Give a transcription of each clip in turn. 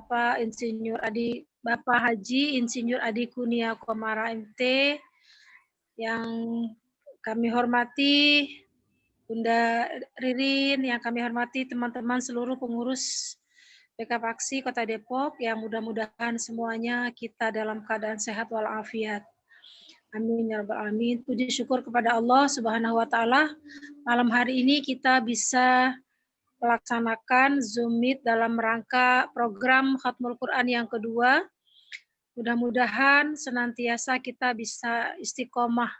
Bapak Haji Insinyur Adi Kunia Komara MT, yang kami hormati Bunda Ririn, yang kami hormati teman-teman seluruh pengurus PKPaksi Kota Depok, yang mudah-mudahan semuanya kita dalam keadaan sehat walafiat. Amin ya rabbal alamin. Puji syukur kepada Allah Subhanahu wa taala. Malam hari ini kita bisa melaksanakan Zoom Meet dalam rangka program Khatmul Quran yang kedua. Mudah-mudahan senantiasa kita bisa istiqomah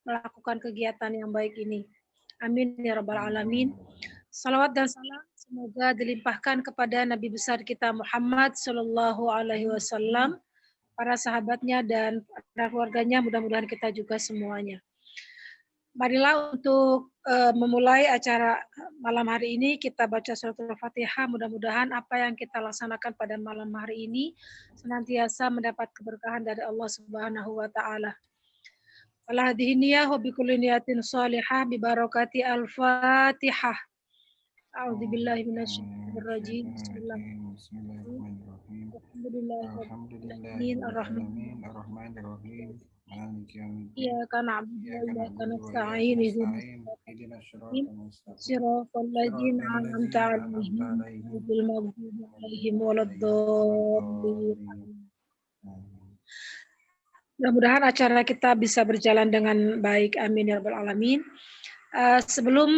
melakukan kegiatan yang baik ini. Amin ya rabbal alamin. Salawat dan salam semoga dilimpahkan kepada Nabi besar kita Muhammad Sallallahu Alaihi Wasallam, para sahabatnya dan para keluarganya, mudah-mudahan kita juga semuanya. Marilah untuk memulai acara malam hari ini kita baca surat Al-Fatihah. Mudah-mudahan apa yang kita laksanakan pada malam hari ini senantiasa mendapat keberkahan dari Allah Subhanahu wa taala. Ala hadhihi niyyah wa bi kulli niyatin shalihah bi barakati Al-Fatihah. A'udzubillahi minasyaitonir rajim. Bismillahirrahmanirrahim. Alhamdulillahirabbil alamin arrahmanirrahim. Iyyaka na'budu wa iyyaka nasta'in ihdinas siratal ladzina an'amta 'alaihim ghairil maghdubi 'alaihim waladdallin. Mudah-mudahan acara kita bisa berjalan dengan baik. Amin ya rabbal alamin. Sebelum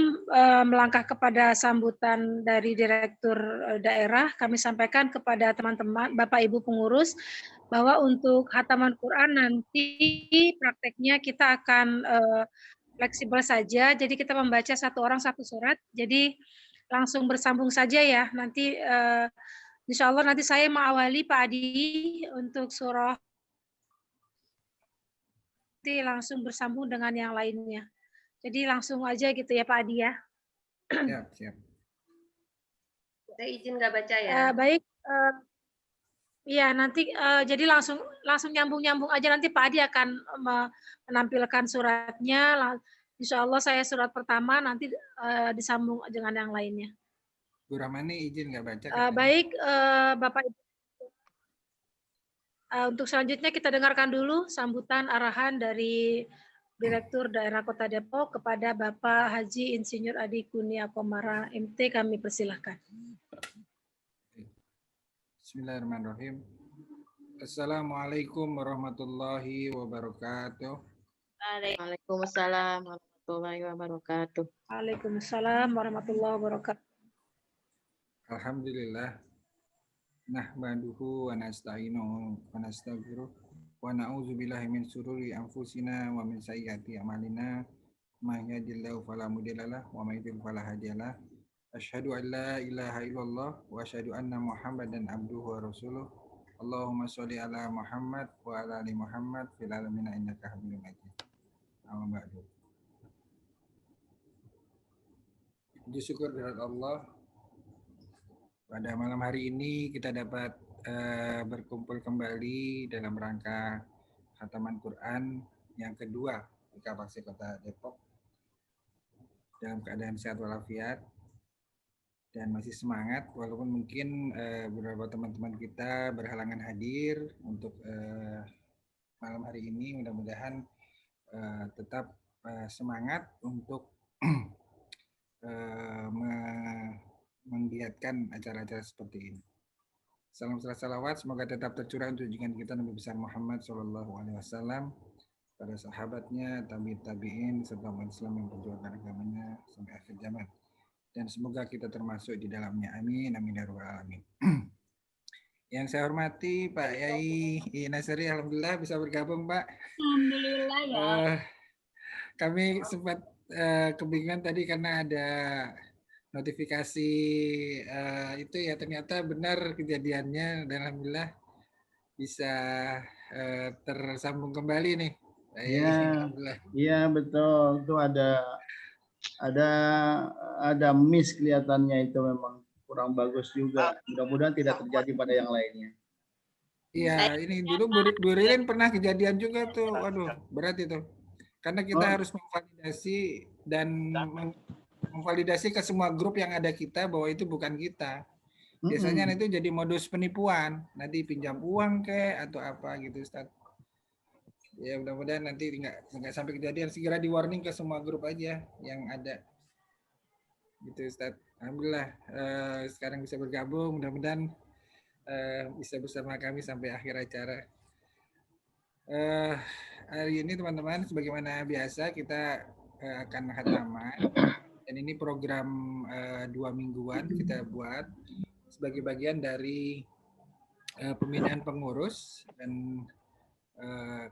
melangkah kepada sambutan dari Direktur Daerah, kami sampaikan kepada teman-teman, Bapak Ibu pengurus, bahwa untuk khataman Quran nanti prakteknya kita akan fleksibel saja. Jadi kita membaca satu orang satu surat. Jadi langsung bersambung saja ya. Nanti insya Allah nanti saya mengawali Pak Adi untuk surah. Nanti langsung bersambung dengan yang lainnya. Jadi langsung aja gitu ya Pak Adi ya. Siap. Saya izin nggak baca ya. Baik. Iya nanti jadi langsung nyambung aja, nanti Pak Adi akan menampilkan suratnya. Insya Allah saya surat pertama, nanti disambung dengan yang lainnya. Bu Rahmani izin nggak baca. Baik Bapak Ibu. Untuk selanjutnya kita dengarkan dulu sambutan arahan dari Direktur Daerah Kota Depok kepada Bapak Haji Insinyur Adi Kunia Komara MT, kami persilahkan. Bismillahirrahmanirrahim. Assalamualaikum warahmatullahi wabarakatuh. Waalaikumsalam warahmatullahi wabarakatuh. Waalaikumsalam warahmatullahi wabarakatuh. Alhamdulillah. Nahmaduhu wa nasta'inuhu wa nastaghfiruh. Wa na'udzu billahi min syururi anfusina wa min sayyiati a'malina. May yahdihillahu fala mudhillalah wa may yudhlil fala hadiyalah. Asyhadu an la ilaha illallah wa asyhadu anna Muhammadan abduhu wa rasuluh. Allahumma sholli ala Muhammad wa ala ali Muhammad fil alamin innaka Hamidum Majid. Amma ba'du. Puji syukur kepada Allah, pada malam hari ini kita dapat berkumpul kembali dalam rangka khataman Quran yang kedua di PKPaksi Kota Depok dalam keadaan sehat walafiat dan masih semangat, walaupun mungkin beberapa teman-teman kita berhalangan hadir untuk malam hari ini. Mudah-mudahan tetap semangat untuk menggiatkan acara-acara seperti ini. Salam salawat semoga tetap tercurah untuk junjungan kita Nabi besar Muhammad SAW, para sahabatnya, tabi'in, serta umat Islam yang memperjuangkan agamanya sampai akhir zaman. Dan semoga kita termasuk di dalamnya. Amin, amin ya rabbal alamin. Yang saya hormati Pak Yai Nasri, alhamdulillah bisa bergabung Pak. Alhamdulillah ya. Kami sempat kebingungan tadi karena ada notifikasi itu ya, ternyata benar kejadiannya dan alhamdulillah bisa tersambung kembali nih. Iya betul, itu ada miss kelihatannya, itu memang kurang bagus juga. Mudah-mudahan tidak terjadi pada yang lainnya. Iya, ini dulu Bu Ririn pernah kejadian juga tuh, waduh berat itu. Karena kita harus memvalidasi dan memvalidasi ke semua grup yang ada kita bahwa itu bukan kita. Biasanya itu jadi modus penipuan, nanti pinjam uang atau apa gitu Ustaz. Ya mudah-mudahan nanti nggak sampai kejadian, segera di warning ke semua grup aja yang ada. Gitu Ustaz. Alhamdulillah sekarang bisa bergabung, mudah-mudahan bisa bersama kami sampai akhir acara. Hari ini teman-teman sebagaimana biasa kita akan khataman, dan ini program 2 mingguan kita buat sebagai bagian dari pembinaan pengurus, dan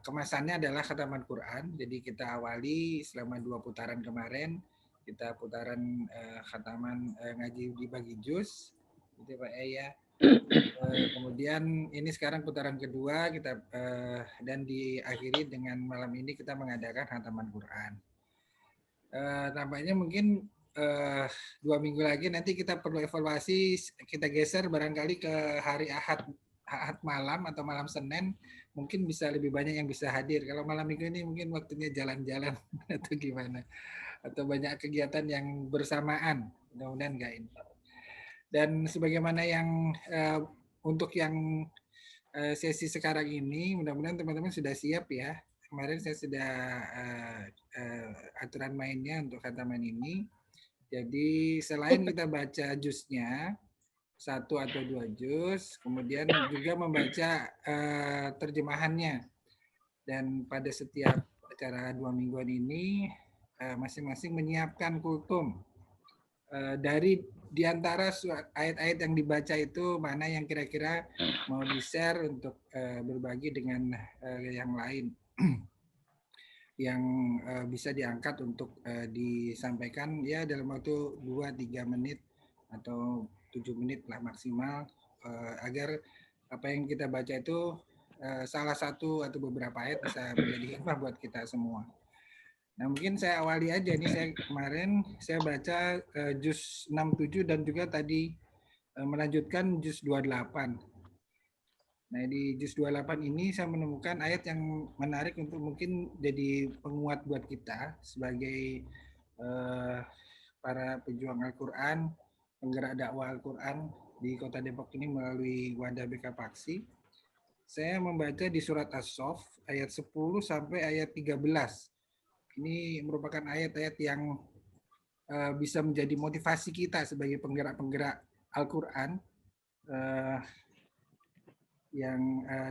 kemasannya adalah khataman Quran. Jadi kita awali selama 2 putaran kemarin, kita putaran khataman ngaji dibagi juz, gitu Pak ya. Kemudian ini sekarang putaran kedua kita dan diakhiri dengan malam ini kita mengadakan khataman Quran. Nampaknya mungkin 2 minggu lagi nanti kita perlu evaluasi, kita geser barangkali ke hari Ahad malam atau malam Senin, mungkin bisa lebih banyak yang bisa hadir. Kalau malam minggu ini mungkin waktunya jalan-jalan atau gimana, atau banyak kegiatan yang bersamaan, mudah-mudahan enggak ini. Dan sebagaimana yang untuk yang sesi sekarang ini, mudah-mudahan teman-teman sudah siap ya. Kemarin saya sudah aturan mainnya untuk khataman ini. Jadi selain kita baca juznya 1 atau 2 juz, kemudian juga membaca terjemahannya. Dan pada setiap acara 2 mingguan ini masing-masing menyiapkan kultum dari diantara ayat-ayat yang dibaca itu mana yang kira-kira mau di-share untuk berbagi dengan yang lain yang bisa diangkat untuk disampaikan ya dalam waktu 2-3 menit atau 7 menit lah maksimal, agar apa yang kita baca itu salah satu atau beberapa ayat bisa menjadi hikmah buat kita semua. Nah mungkin saya awali aja nih, kemarin saya baca juz 67 dan juga tadi melanjutkan juz 28. Nah di juz 28 ini saya menemukan ayat yang menarik untuk mungkin jadi penguat buat kita sebagai para pejuang Al-Quran, penggerak dakwah Al-Quran di Kota Depok ini melalui wadah BK Paksi. Saya membaca di surat As-Soff ayat 10 sampai ayat 13. Ini merupakan ayat-ayat yang bisa menjadi motivasi kita sebagai penggerak-penggerak Al-Quran yang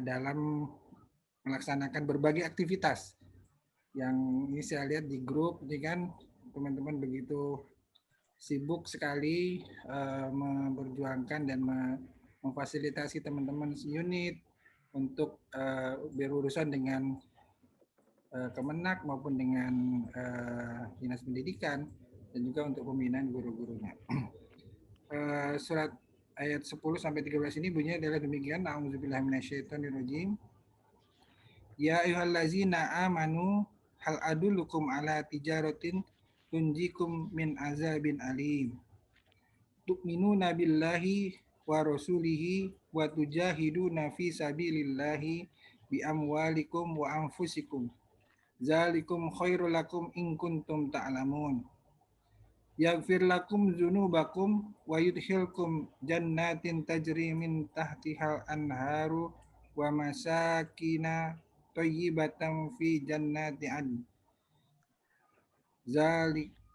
dalam melaksanakan berbagai aktivitas. Yang ini saya lihat di grup, ini kan teman-teman begitu sibuk sekali memperjuangkan dan memfasilitasi teman-teman unit untuk berurusan dengan Kemenak maupun dengan Dinas Pendidikan dan juga untuk pembinaan guru-gurunya. Surat ayat 10 sampai 13 ini bunyinya adalah demikian. A'udzubillahi minasyaitonirrajim. Ya ayyuhallazina amanu hal adullukum ala tijaratin tunjikum min azabin alim. Tu'minuna billahi wa rasulihi wa tujahiduna fi sabilillahi bi amwalikum wa anfusikum. Zalikum khairul lakum in kuntum ta'lamun. Yaghfir lakum dzunubakum wa yudkhilkum jannatin tajri min tahtihal anharu wa masakina thayyibatan fi jannati adn.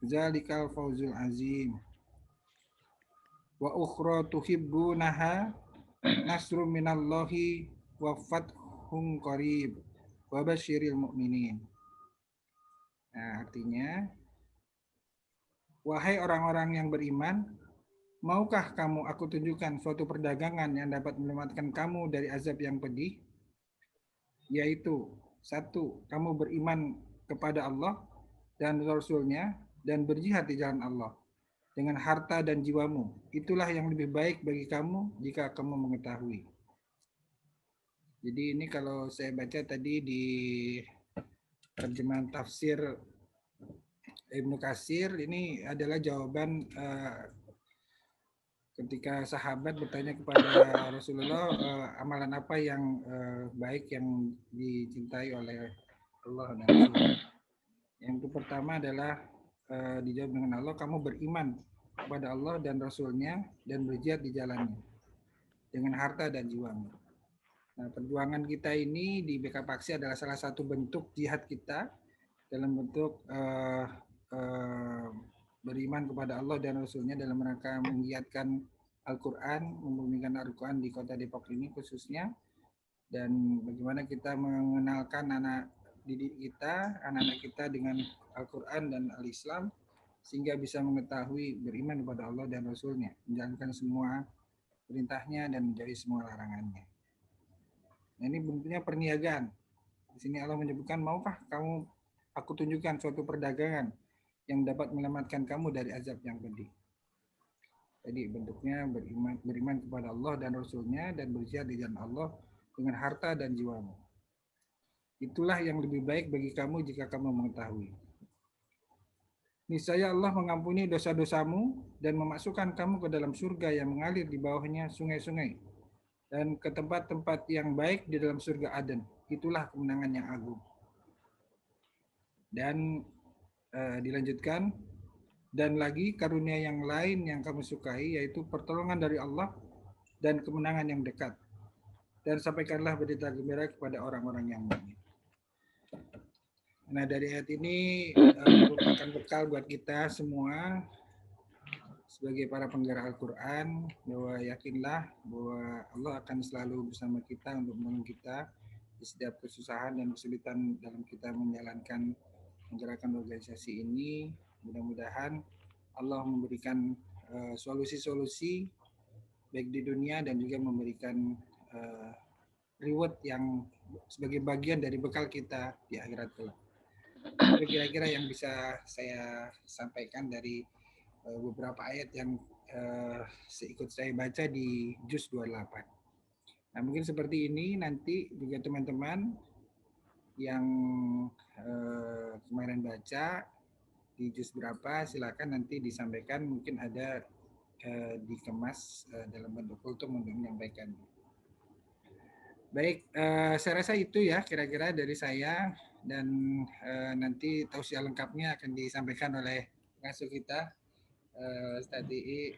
Zalikal fawzul azim. Wa ukhra tuhibbunaha nasrum minallahi wa fathun qarib wa basyiril mu'minin. Nah, artinya, wahai orang-orang yang beriman, maukah kamu aku tunjukkan suatu perdagangan yang dapat menyelamatkan kamu dari azab yang pedih? Yaitu, 1, kamu beriman kepada Allah dan Rasul-Nya dan berjihad di jalan Allah dengan harta dan jiwamu. Itulah yang lebih baik bagi kamu jika kamu mengetahui. Jadi ini kalau saya baca tadi di terjemahan tafsir Ibnu Katsir, ini adalah jawaban ketika sahabat bertanya kepada Rasulullah, amalan apa yang baik yang dicintai oleh Allah dan Rasul. Yang pertama adalah dijawab dengan Allah, kamu beriman kepada Allah dan Rasul-Nya dan berjihad di jalannya. dengan harta dan jiwamu. Nah, perjuangan kita ini di BK Paksi adalah salah satu bentuk jihad kita dalam bentuk beriman kepada Allah dan Rasulnya dalam rangka menggiatkan Al-Quran, membumikan Al-Quran di kota Depok ini khususnya, dan bagaimana kita mengenalkan anak didik kita, anak-anak kita dengan Al-Quran dan Al-Islam, sehingga bisa mengetahui beriman kepada Allah dan Rasulnya, menjalankan semua perintahnya dan menjauhi semua larangannya. Nah, ini bentuknya perniagaan. Di sini Allah menyebutkan, maukah kamu aku tunjukkan suatu perdagangan yang dapat menyelamatkan kamu dari azab yang pedih. Jadi bentuknya beriman kepada Allah dan Rasulnya dan berjihad di jalan Allah dengan harta dan jiwamu. Itulah yang lebih baik bagi kamu jika kamu mengetahui. Niscaya Allah mengampuni dosa-dosamu dan memasukkan kamu ke dalam surga yang mengalir di bawahnya sungai-sungai dan ke tempat-tempat yang baik di dalam surga Aden. Itulah kemenangan yang agung. Dan dilanjutkan, dan lagi karunia yang lain yang kamu sukai, yaitu pertolongan dari Allah dan kemenangan yang dekat. Dan sampaikanlah berita gembira kepada orang-orang yang mukmin. Nah, dari ayat ini merupakan bekal buat kita semua sebagai para penggerak Al-Quran, bahwa yakinlah bahwa Allah akan selalu bersama kita untuk menolong kita di setiap kesusahan dan kesulitan dalam kita menjalankan gerakan organisasi ini. Mudah-mudahan Allah memberikan solusi-solusi baik di dunia dan juga memberikan reward yang sebagai bagian dari bekal kita di akhirat kelak. Itu kira-kira yang bisa saya sampaikan dari beberapa ayat yang ikut saya baca di Juz 28. Nah, mungkin seperti ini nanti juga teman-teman yang kemarin baca di Juz berapa, silakan nanti disampaikan, mungkin ada dikemas dalam bentuk kultum untuk menyampaikan. Baik, saya rasa itu ya kira-kira dari saya, dan nanti tausiah lengkapnya akan disampaikan oleh pengasuh kita, Ustaz Ii,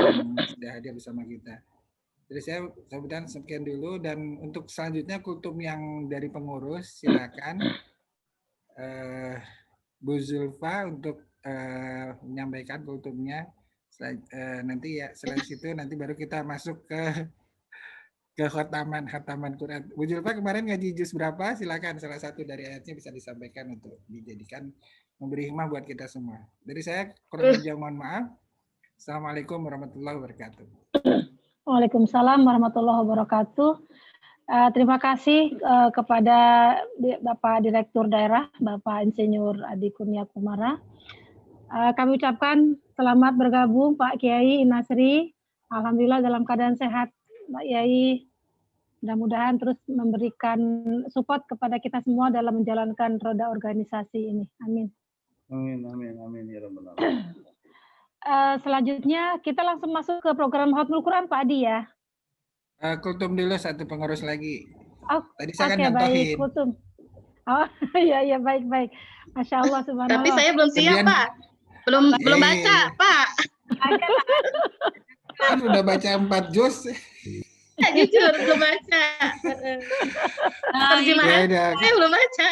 yang sudah hadir bersama kita. Jadi saya sebutan sekian dulu, dan untuk selanjutnya kultum yang dari pengurus silakan Bu Zulfa untuk menyampaikan kultumnya. Nanti ya setelah situ nanti baru kita masuk ke khataman Quran. Bu Zulfa kemarin ngaji juz berapa? Silakan salah satu dari ayatnya bisa disampaikan untuk dijadikan memberi hikmah buat kita semua. Dari saya kurang lebih mohon maaf. Assalamualaikum warahmatullahi wabarakatuh. Waalaikumsalam warahmatullahi wabarakatuh. Terima kasih kepada Bapak Direktur Daerah, Bapak Insinyur Adi Kurnia Kumara. Kami ucapkan selamat bergabung Pak Kiai Nasri. Alhamdulillah dalam keadaan sehat, Pak Kiai. Mudah-mudahan terus memberikan support kepada kita semua dalam menjalankan roda organisasi ini. Amin. Amin, amin, amin ya rabbal alamin. Selanjutnya kita langsung masuk ke program Khatmul Quran Pak Adi ya. Kultum dulu satu pengurus lagi. Oh, tadi saya kan baik, kultum. Oh iya baik. Masya Allah subhanallah. Tapi saya belum siap Pak. Belum baca Pak. Kan udah baca 4 juz. Ya, jujur belum baca. Terjemahan saya belum baca.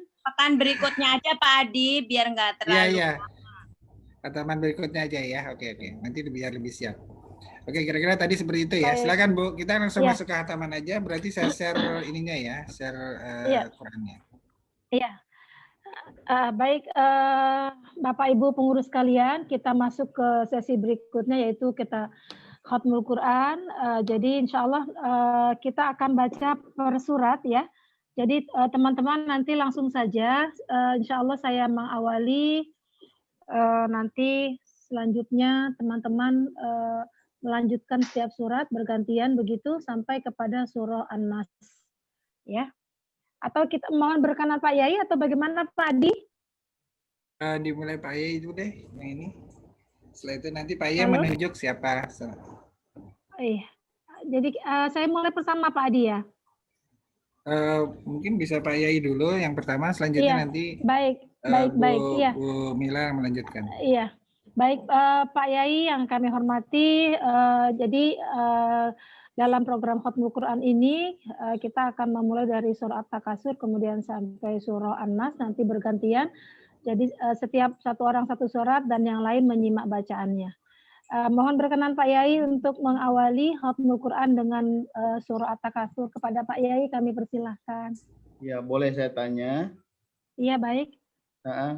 Pekan berikutnya aja Pak Adi biar nggak terlalu. Iya. Khataman berikutnya aja ya. Oke. Nanti biar lebih siap. Oke, kira-kira tadi seperti itu ya. Silakan Bu, kita langsung masuk ke khataman aja. Berarti saya share ininya ya, share Qurannya. Iya. Baik, Bapak Ibu pengurus kalian, kita masuk ke sesi berikutnya yaitu kita Khatmul Quran. Jadi insya Allah kita akan baca per surat ya. Jadi teman-teman nanti langsung saja, insya Allah saya mengawali, nanti selanjutnya teman-teman melanjutkan setiap surat bergantian begitu sampai kepada surah An-Nas ya. Atau kita mohon berkenan Pak Yai atau bagaimana Pak Adi? Dimulai Pak Yai itu deh yang ini. Setelah itu nanti Pak Yai menunjuk siapa. Iya. Jadi saya mulai pertama Pak Adi ya. Mungkin bisa Pak Yai dulu yang pertama, selanjutnya nanti baik. Bu Mila melanjutkan. Iya. Baik, Pak Yai yang kami hormati, jadi dalam program Khatmul Quran ini kita akan memulai dari surah At-Takasur kemudian sampai surah An-Nas nanti bergantian. Jadi setiap satu orang satu surat dan yang lain menyimak bacaannya. Mohon berkenan Pak Yai untuk mengawali Khatmul Quran dengan surah At-Takasur. Kepada Pak Yai kami persilahkan. Ya, boleh saya tanya? Iya, baik.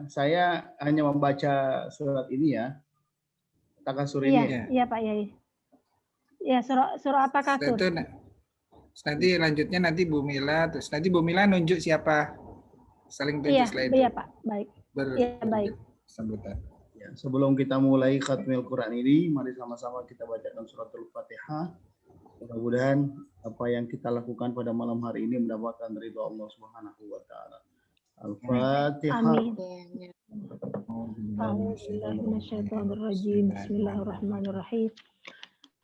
Saya hanya membaca surat ini ya, Takasur ini ya. Iya Pak Yai. Ya, surah At-Takasur. Nanti lanjutnya nanti Bu Mila, terus nanti Bu Mila nunjuk siapa, saling tunjuk setelah itu. Iya Pak, baik. Iya baik. Sambutan. Ya, sebelum kita mulai Khatmul Quran ini, mari sama-sama kita bacakan suratul Fatihah. Mudah-mudahan apa yang kita lakukan pada malam hari ini mendapatkan ridho Allah Subhanahu wa taala. Al-Fatihah. Amin. A'udzubillahiminasyaitonirrajim. Bismillahirrahmanirrahim.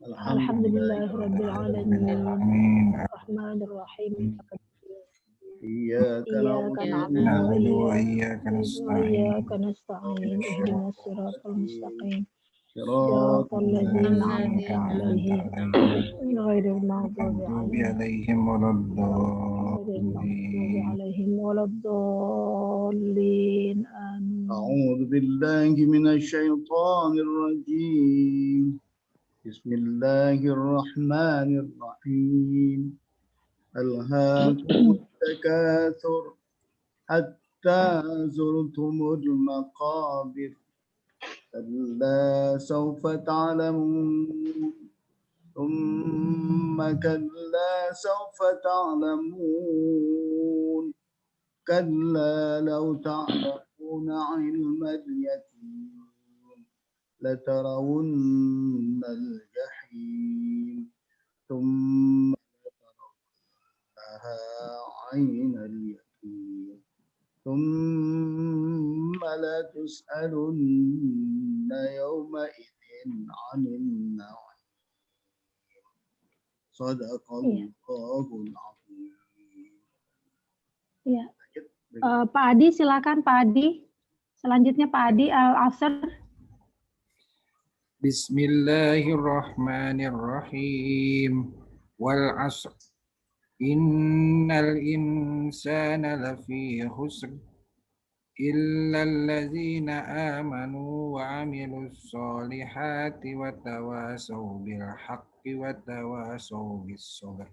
Alhamdulillahirabbil alamin. Arrahmanirrahim. Iyyaka na'budu wa iyyaka nasta'in. Ihdinas siratal mustaqim. Siratal ladzina an'amta 'alaihim ghairil maghdubi 'alaihim waladdallin. Amin. A'udzu billahi minasy syaithanir rajim. Bismillahirrahmanirrahim. Alhaakumut takatsur hatta zurtumul maqabir. Kalla sawfa ta'lamun. Thumma kalla sawfa ta'lamun. Kalla law ta'lamuna 'ilmal yatim. لترون الجحيم ثم لترونها عين اليقين ثم لتسألن يومئذ عن النعيم صدق الله العظيم. Ya. Pak Adi silakan Pak Adi. Selanjutnya Pak Adi Al-Asr. Bismillahirrahmanirrahim. Wal 'asr. Innal insana lafi khusr. Illa allazina amanu wa 'amilus solihati wa tawasaw bil haqqi wa tawasaw bis sabr.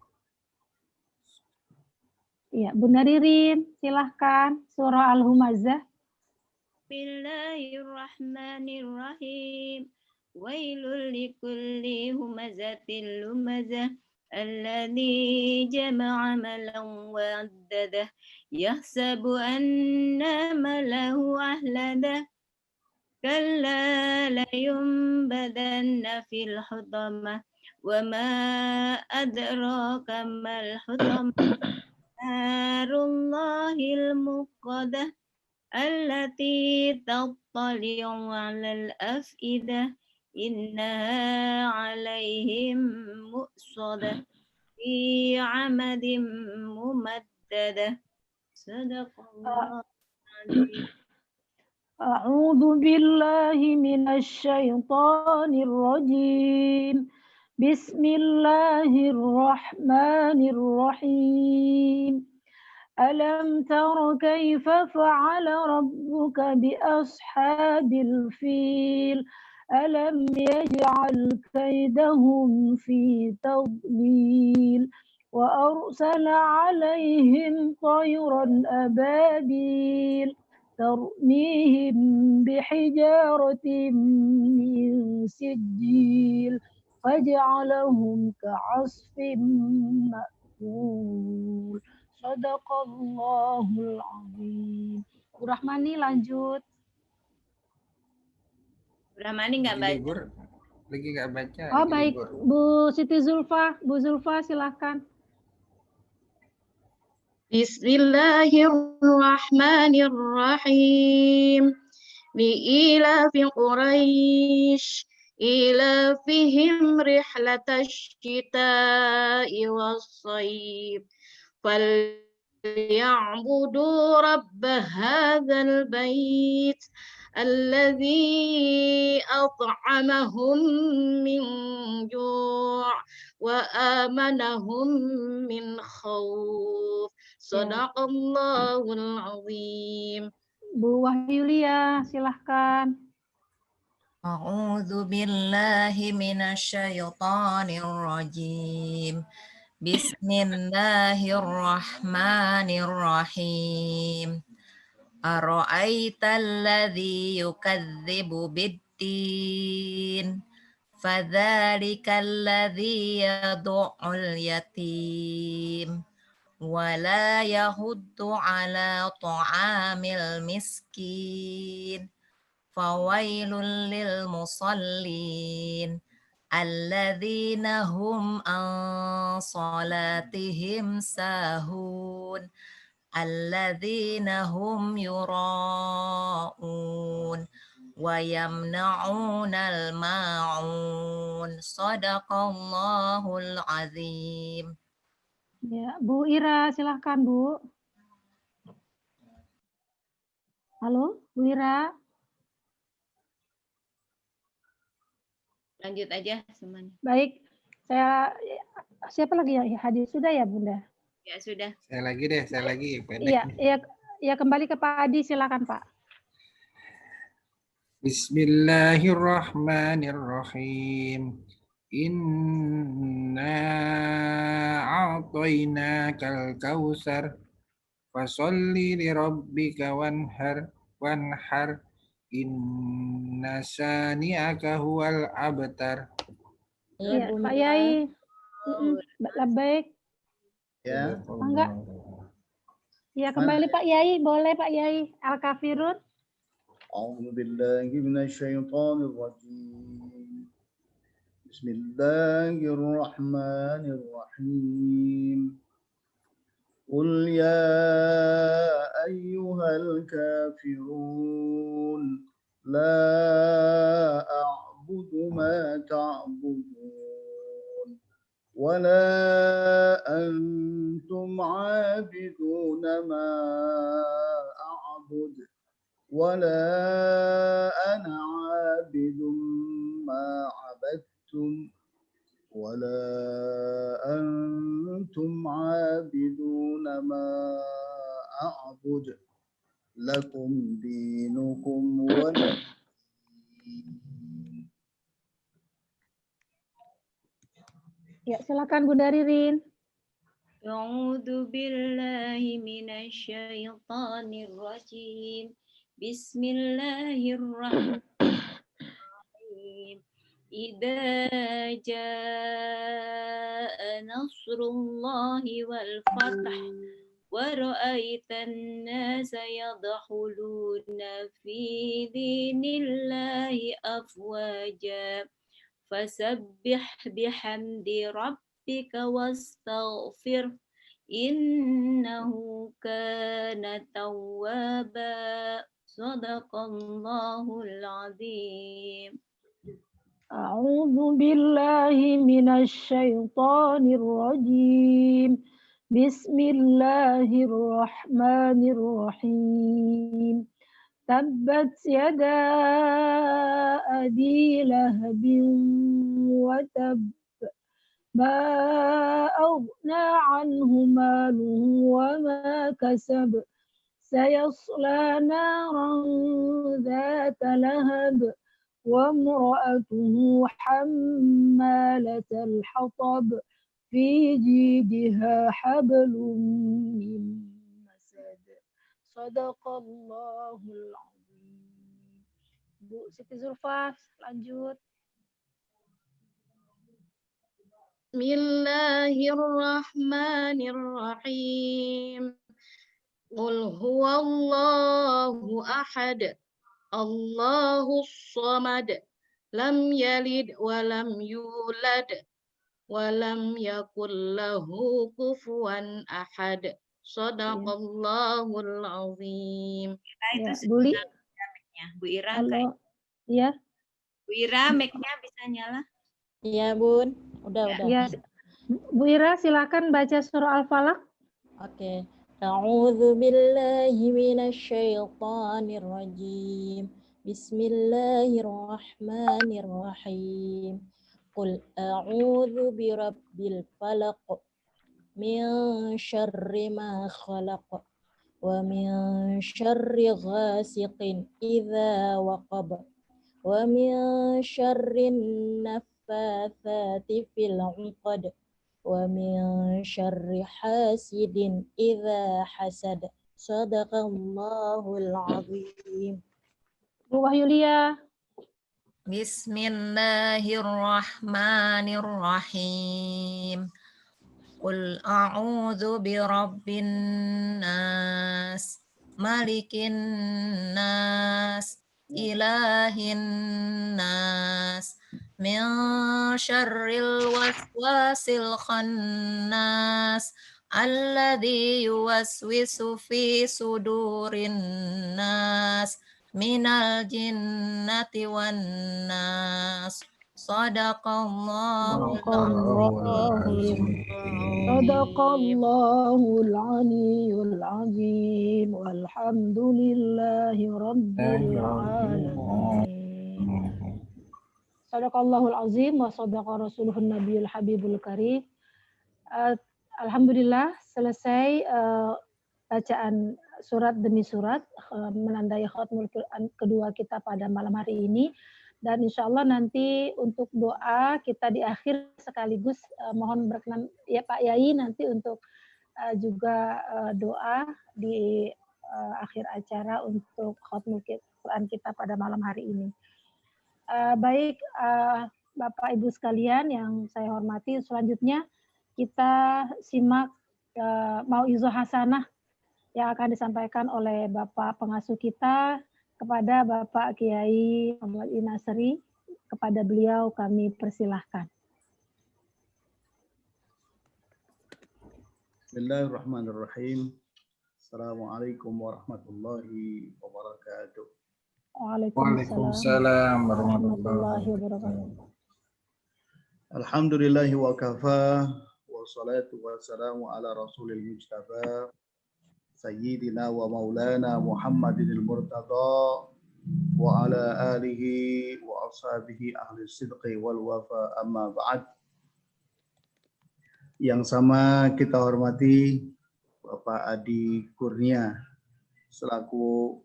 Iya, Bunda Ririn, silahkan surah Al-Humazah. Bismillahirrahmanirrahim. Wailul likulli humazatil lumazah alladzi jama'a malan wa 'addadah yahsabu anna malahu ahladah kalla la yunbadanna fil hutamah wa ma adraka mal hutamah narullahil muqadah allati tattali'u 'alal afidah innaha 'alaihim mu'sadah fi 'amadin mumaddadah. Sadaqallahu adzim. A'udzu billahi minasy syaithanir rajim. Bismillahirrahmanirrahim. Alam tara kaifa fa'ala rabbuka bi ashabil fil. Alam yaj'al kaidahum fi tadlil wa arsala 'alaihim tayran ababil tarmihim bihijaratin min sijil faj'alahum ka'asfin ma'kul. Shadaqallahul azim. Bu Rahmani lanjut. Rahmani nggak baca. Lagi nggak baca. Oh baik, Bu Siti Zulfa, Bu Zulfa silahkan. Bismillahirrahmanirrahim. Li'ilafi Quraisy ilafihim rihlatash shita'i was-sayf falyabudu rabb hadzal bait الذي أطعمهم من جوع وآمنهم من خوف. صدق الله العظيم. Bu Wahyulia, silahkan. A'udzu billahi minasyaitonir rajim. Bismillahirrahmanirrahim. Ara'aital ladzi yukadzibu biddin. Fadzalikal ladzi yad'ul yatim. Wala yahuddu ala ta'amil miskin. Fawailul lil musallin alladzina hum an salatihim sahun alladzina hum yura'un wa yamna'unal ma'un. Shadaqallahul azim. Ya, Bu Ira, silahkan Bu. Halo, Bu Ira. Lanjut aja semuanya. Baik, siapa lagi ya hadir? Sudah ya Bunda? Ya sudah. Saya lagi deh, saya lagi. Pendek Iya, nih. ya kembali ke Pak Adi, silakan Pak. Bismillahirrahmanirrahim. Inna a'tainakal kautsar fasolli li rabbika wanhar inna syani'aka huwal abtar. Iya, Pak Yai. Labbaik. Ya. Enggak. Ya, kembali Pak Yai, boleh Pak Yai. Al-Kafirun. A'udzu billahi minasyaitonir rajim. Bismillahirrahmanirrahim. Qul ya ayyuhal kafirun la a'budu ma ta'budun wa la antum 'abiduna ma a'budu wa la ana 'abidun ma 'abadtum ولا أنتم عابدون ما أعبد لكم دينكم ولي دين. Ya, silakan Bunda Ririn. A'udzu billahi minasyaitonir rajim. Bismillahirrahmanirrahim. Idza jaa nasrullahi wal fath wa ra'aitan nasa yadkhuluna fi dinillahi afwaja fasabbih bihamdi rabbika wastaghfir innahu kana tawwaba. Shadaqallahul azim. A'udzu billahi minasyaitonir rajim. Bismillahirrahmanirrahim. Tabbat yada abi lahabin wa tab. Ma aghna anhu maluhu wa ma kasab. Sayasla naran dhata lahab. وامرأته حمالة الحطب في جيدها حبل من مسد. صدق الله العظيم. Bu Siti Zulfa, lanjut. Bismillahirrahmanirrahim. Qul huwallahu ahad. Allahus samad. Lam yalid wa lam yulad wa lam yakul lahu kufuwan ahad. Shadaqallahul azim. Itu Ya, Buli. Bu Ira. Halo. Ya. Bu Ira, mic-nya bisa nyala? Iya, Bun. Udah. Ya. Bu Ira, silakan baca surah Al-Falaq. Oke. A'udzu billahi minasyaitonir rajim. Bismillahirrahmanirrahim. Qul a'udzu birabbil falaq min syarri ma khalaq wa min syarri ghasiqin idza waqab wa min syarrin naffatsati fil 'uqad wa min syarri hasidin idza hasad. Shadaqallahul azim. Bu Wahyulia. Bismillahirrahmanirrahim. Qul a'udzu birabbin nas, malikin nas, ilahin nas, min syarril waswasil khannas, alladzi yuwaswisu fi sudurin nas, minal jinnati wan nas. Sadaqallahul Sadaqallahul aliyyul azim. Walhamdulillahi rabbil alamin. Sadaqallahul azim wa sadaqa rasuluhun nabiyul habibul karim. Alhamdulillah selesai bacaan surat demi surat menandai khatmul Quran kedua kita pada malam hari ini. Dan insya Allah nanti untuk doa kita di akhir sekaligus mohon berkenan ya Pak Yai nanti untuk juga doa di akhir acara untuk khatmul Quran kita pada malam hari ini. Baik Bapak Ibu sekalian yang saya hormati, selanjutnya kita simak mau'izah hasanah yang akan disampaikan oleh Bapak pengasuh kita kepada Bapak Kiai Muhammad Nasri. Kepada beliau kami persilahkan. Bismillahirrahmanirrahim. Assalamualaikum warahmatullahi wabarakatuh. Waalaikumsalam warahmatullahi wabarakatuh. Alhamdulillahi wa kafa wa salatu wa salamu ala rasulil mujtaba Sayyidina wa maulana Muhammadinil Murtada wa ala alihi wa ashabihi ahli sidqi wal wafa amma ba'd. Yang sama kita hormati Bapak Adi Kurnia selaku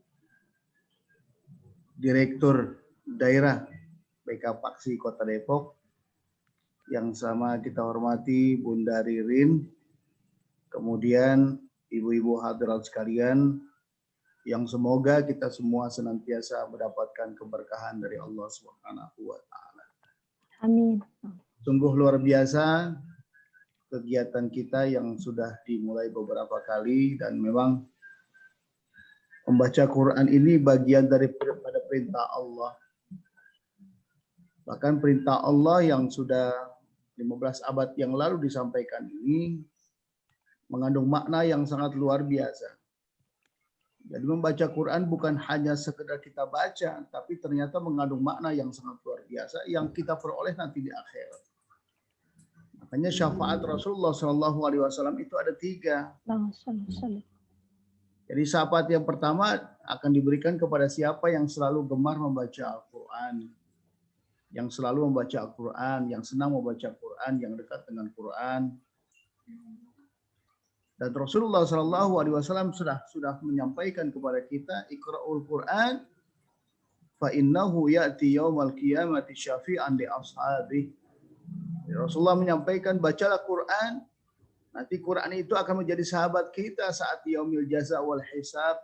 Direktur Daerah BK Paksi Kota Depok. Yang sama kita hormati Bunda Ririn, kemudian ibu-ibu hadirat sekalian, yang semoga kita semua senantiasa mendapatkan keberkahan dari Allah Subhanahu wa taala. Amin. Sungguh luar biasa kegiatan kita yang sudah dimulai beberapa kali, dan memang membaca Quran ini bagian daripada perintah Allah. Bahkan perintah Allah yang sudah 15 abad yang lalu disampaikan ini mengandung makna yang sangat luar biasa. Jadi membaca Quran bukan hanya sekedar kita baca, tapi ternyata mengandung makna yang sangat luar biasa yang kita peroleh nanti di akhirat. Makanya syafaat Rasulullah SAW itu ada 3. Jadi syafaat yang pertama akan diberikan kepada siapa yang selalu gemar membaca Al-Quran, yang selalu membaca Al-Quran, yang senang membaca Al-Quran, yang dekat dengan Quran. Dan Rasulullah SAW sudah menyampaikan kepada kita, Iqra'ul Quran fa innahu ya'ti yaumal qiyamati syafi'an li ashabihi. Rasulullah menyampaikan, bacalah Quran, nanti Quran itu akan menjadi sahabat kita saat yaumil jaza wal hisab,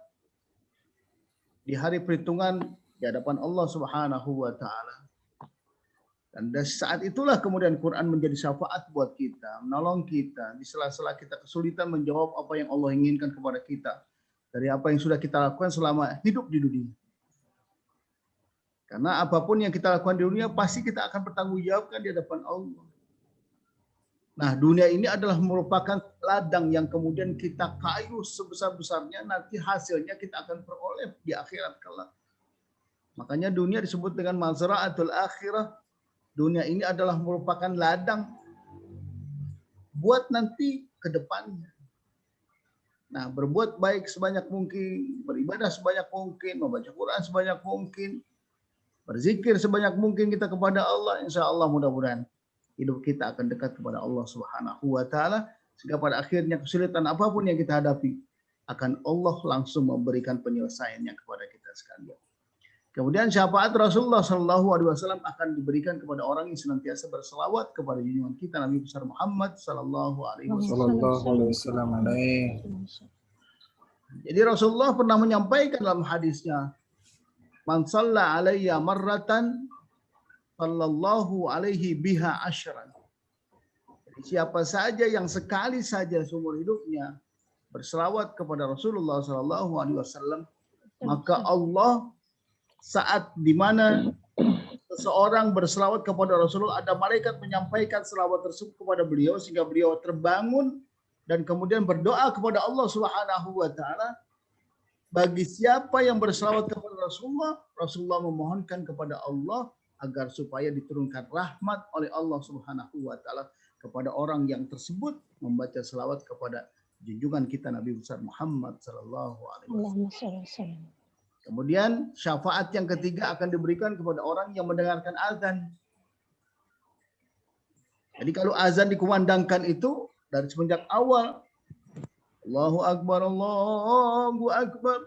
di hari perhitungan di hadapan Allah Subhanahu wa taala. Dan dari saat itulah kemudian Quran menjadi syafaat buat kita, menolong kita di sela-sela kita kesulitan menjawab apa yang Allah inginkan kepada kita dari apa yang sudah kita lakukan selama hidup di dunia. Karena apapun yang kita lakukan di dunia pasti kita akan bertanggungjawabkan di hadapan Allah. Nah, dunia ini adalah merupakan ladang yang kemudian kita kayu sebesar-besarnya, nanti hasilnya kita akan peroleh di akhirat kelak. Makanya dunia disebut dengan mazra'atul akhirah. Dunia ini adalah merupakan ladang buat nanti ke depannya. Nah, berbuat baik sebanyak mungkin, beribadah sebanyak mungkin, membaca Quran sebanyak mungkin, berzikir sebanyak mungkin kita kepada Allah, insya Allah mudah-mudahan hidup kita akan dekat kepada Allah Subhanahu wa Ta'ala, sehingga pada akhirnya kesulitan apapun yang kita hadapi akan Allah langsung memberikan penyelesaiannya kepada kita sekalian. Kemudian syafaat Rasulullah SAW akan diberikan kepada orang yang senantiasa berselawat kepada junjungan kita Nabi besar Muhammad SAW. Jadi Rasulullah pernah menyampaikan dalam hadisnya, "Man shalla alayya marratan, sallallahu alaihi biha asyran." Jadi siapa saja yang sekali saja seumur hidupnya berselawat kepada Rasulullah SAW, maka Allah saat di mana seseorang berselawat kepada Rasulullah, ada malaikat menyampaikan selawat tersebut kepada beliau sehingga beliau terbangun dan kemudian berdoa kepada Allah Subhanahu wa Ta'ala. Bagi siapa yang berselawat kepada Rasulullah, Rasulullah memohonkan kepada Allah agar supaya diturunkan rahmat oleh Allah Subhanahu wa Ta'ala kepada orang yang tersebut membaca selawat kepada junjungan kita Nabi besar Muhammad sallallahu alaihi wasallam. Kemudian syafaat yang ketiga akan diberikan kepada orang yang mendengarkan azan. Jadi kalau azan dikumandangkan itu dari semenjak awal, Allahu Akbar, Allahu Akbar,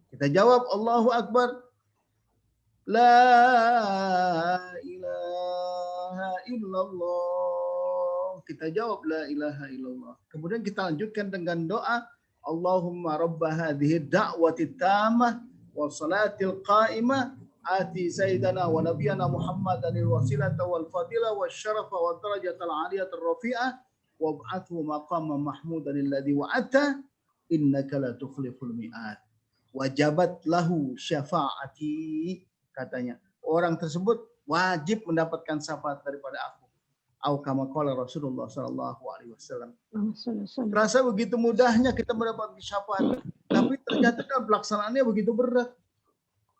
kita jawab Allahu Akbar, La ilaha illallah, kita jawab La ilaha illallah. Kemudian kita lanjutkan dengan doa, Allahumma rabba hadhihi da'wati tammah wa salatil qa'imah ati sayyidana wa nabiyana Muhammadanil wasilata wal fadila wa syarafa wa darajatal aliyata rafi'ah wa ba'athu maqaman mahmudan alladhi wa'ata innaka la tukhliful mi'ad wajabat lahu syafa'ati, katanya orang tersebut wajib mendapatkan syafaat daripada aku. Au kama qala Rasulullah sallallahu alaihi wasallam. Terasa begitu mudahnya kita mendapatkan syafaat, tapi ternyata kan pelaksanaannya begitu berat.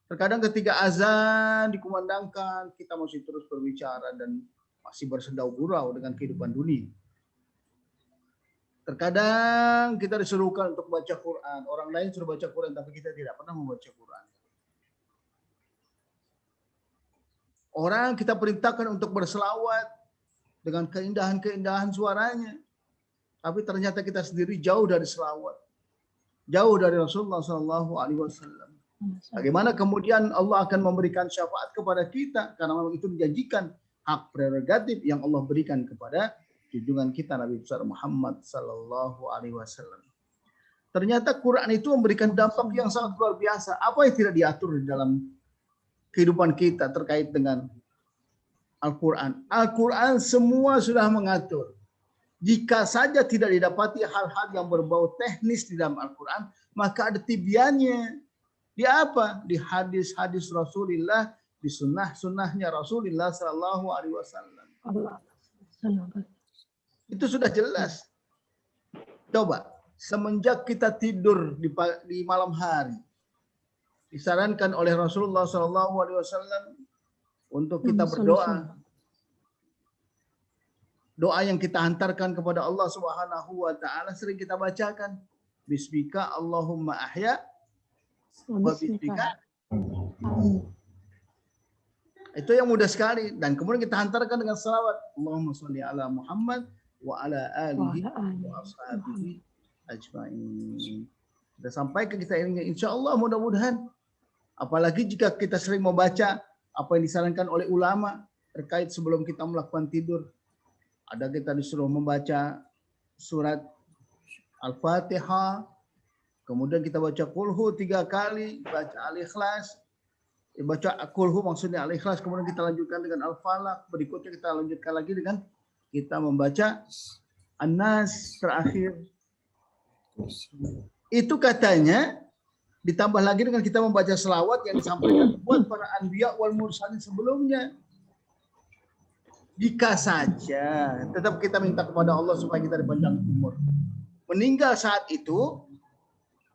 Terkadang ketika azan dikumandangkan, kita masih terus berbicara dan masih bersedau gurau dengan kehidupan dunia. Terkadang kita disuruhkan untuk baca Quran, orang lain suruh baca Quran, tapi kita tidak pernah membaca Quran. Orang kita perintahkan untuk berselawat dengan keindahan-keindahan suaranya, tapi ternyata kita sendiri jauh dari selawat, jauh dari Rasulullah SAW. Bagaimana kemudian Allah akan memberikan syafaat kepada kita, karena memang itu dijanjikan hak prerogatif yang Allah berikan kepada junjungan kita Nabi besar Muhammad SAW. Ternyata Quran itu memberikan dampak yang sangat luar biasa. Apa yang tidak diatur di dalam kehidupan kita terkait dengan Al-Quran. Al-Quran semua sudah mengatur. Jika saja tidak didapati hal-hal yang berbau teknis di dalam Al-Quran, maka ada tibyannya. Di apa? Di hadis-hadis Rasulullah, di sunnah-sunnahnya Rasulullah Sallallahu Alaihi Wasallam. Itu sudah jelas. Coba, semenjak kita tidur di malam hari, disarankan oleh Rasulullah Sallallahu Alaihi Wasallam untuk kita berdoa. Doa yang kita hantarkan kepada Allah Subhanahu wa Ta'ala sering kita bacakan. Bismika Allahumma ahya wa bismika. Itu yang mudah sekali. Dan kemudian kita hantarkan dengan salawat. Allahumma sholli ala Muhammad wa ala alihi wa ashabihi ajma'in. Kita sampaikan, kita ingin insya Allah mudah-mudahan. Apalagi jika kita sering membaca apa yang disarankan oleh ulama terkait sebelum kita melakukan tidur. Ada kita disuruh membaca surat Al-Fatihah, kemudian kita baca Qulhu 3 kali, baca Al-Ikhlas, baca Qulhu maksudnya Al-Ikhlas, kemudian kita lanjutkan dengan Al-Falaq, berikutnya kita lanjutkan lagi dengan kita membaca An-Nas terakhir. Itu katanya ditambah lagi dengan kita membaca selawat yang disampaikan buat para anbiya wal mursalin sebelumnya. Jika saja tetap kita minta kepada Allah supaya kita dipanjang umur. Meninggal saat itu,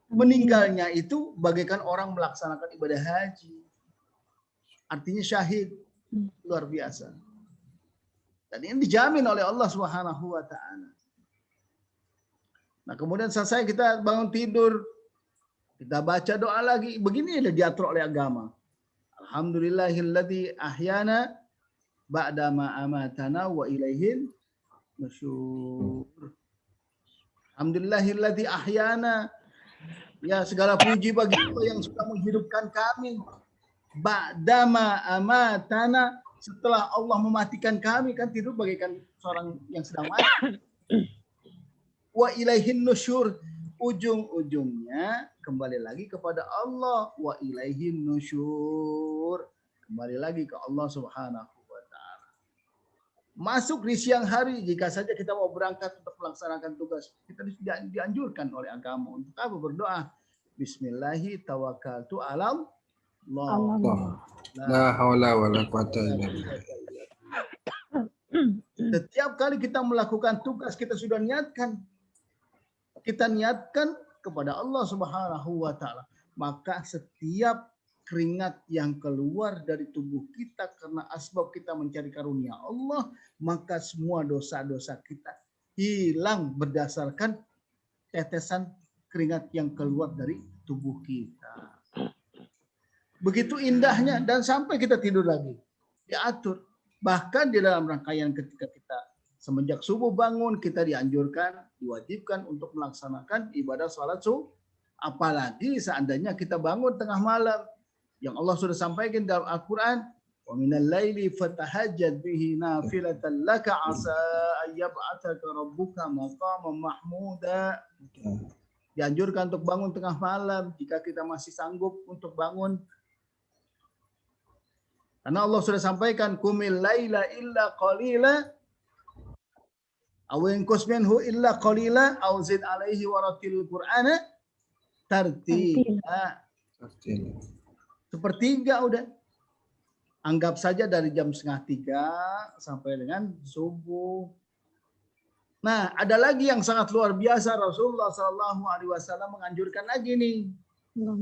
meninggalnya itu bagaikan orang melaksanakan ibadah haji. Artinya syahid. Luar biasa. Dan ini dijamin oleh Allah Subhanahu wa Ta'ala. Nah, kemudian selesai kita bangun tidur, kita baca doa lagi. Begini ada diatur oleh agama. Alhamdulillahilladzi ahyana ba'da ma amatana wa ilaihin nusyur. Alhamdulillahilladzi ahyana. Ya, segala puji bagi Allah yang sudah menghidupkan kami. Ba'da ma amatana, setelah Allah mematikan kami, kan tidur bagaikan seorang yang sedang mati. Wa ilaihin nusyur, ujung-ujungnya kembali lagi kepada Allah. Wa ilaihin nusyur, kembali lagi ke Allah Subhanahu wa taala. Masuk di siang hari, jika saja kita mau berangkat untuk melaksanakan tugas, kita dianjurkan oleh agama untuk apa? Berdoa. Bismillahi tawakkaltu ala Allah. La haula wala quwata illa billah. Setiap kali kita melakukan tugas, kita sudah niatkan. Kita niatkan kepada Allah Subhanahu wa taala. Maka setiap keringat yang keluar dari tubuh kita karena asbab kita mencari karunia Allah, maka semua dosa-dosa kita hilang berdasarkan tetesan keringat yang keluar dari tubuh kita. Begitu indahnya, dan sampai kita tidur lagi diatur. Bahkan di dalam rangkaian ketika kita semenjak subuh bangun, kita dianjurkan, diwajibkan untuk melaksanakan ibadah sholat subuh. Apalagi seandainya kita bangun tengah malam, yang Allah sudah sampaikan dalam Al-Quran, wa minal laili fatahajjad bihi nafilatan laka asa ayyab'ataka rabbuka maqaman mahmuda. Dianjurkan untuk bangun tengah malam jika kita masih sanggup untuk bangun. Karena Allah sudah sampaikan, kumil laila illa qalila aw inqus minhu illa qalila aw zid alaihi waratil qur'ana tartila. Sepertiga udah. Anggap saja dari jam 2:30 sampai dengan subuh. Nah, ada lagi yang sangat luar biasa. Rasulullah SAW menganjurkan lagi nih.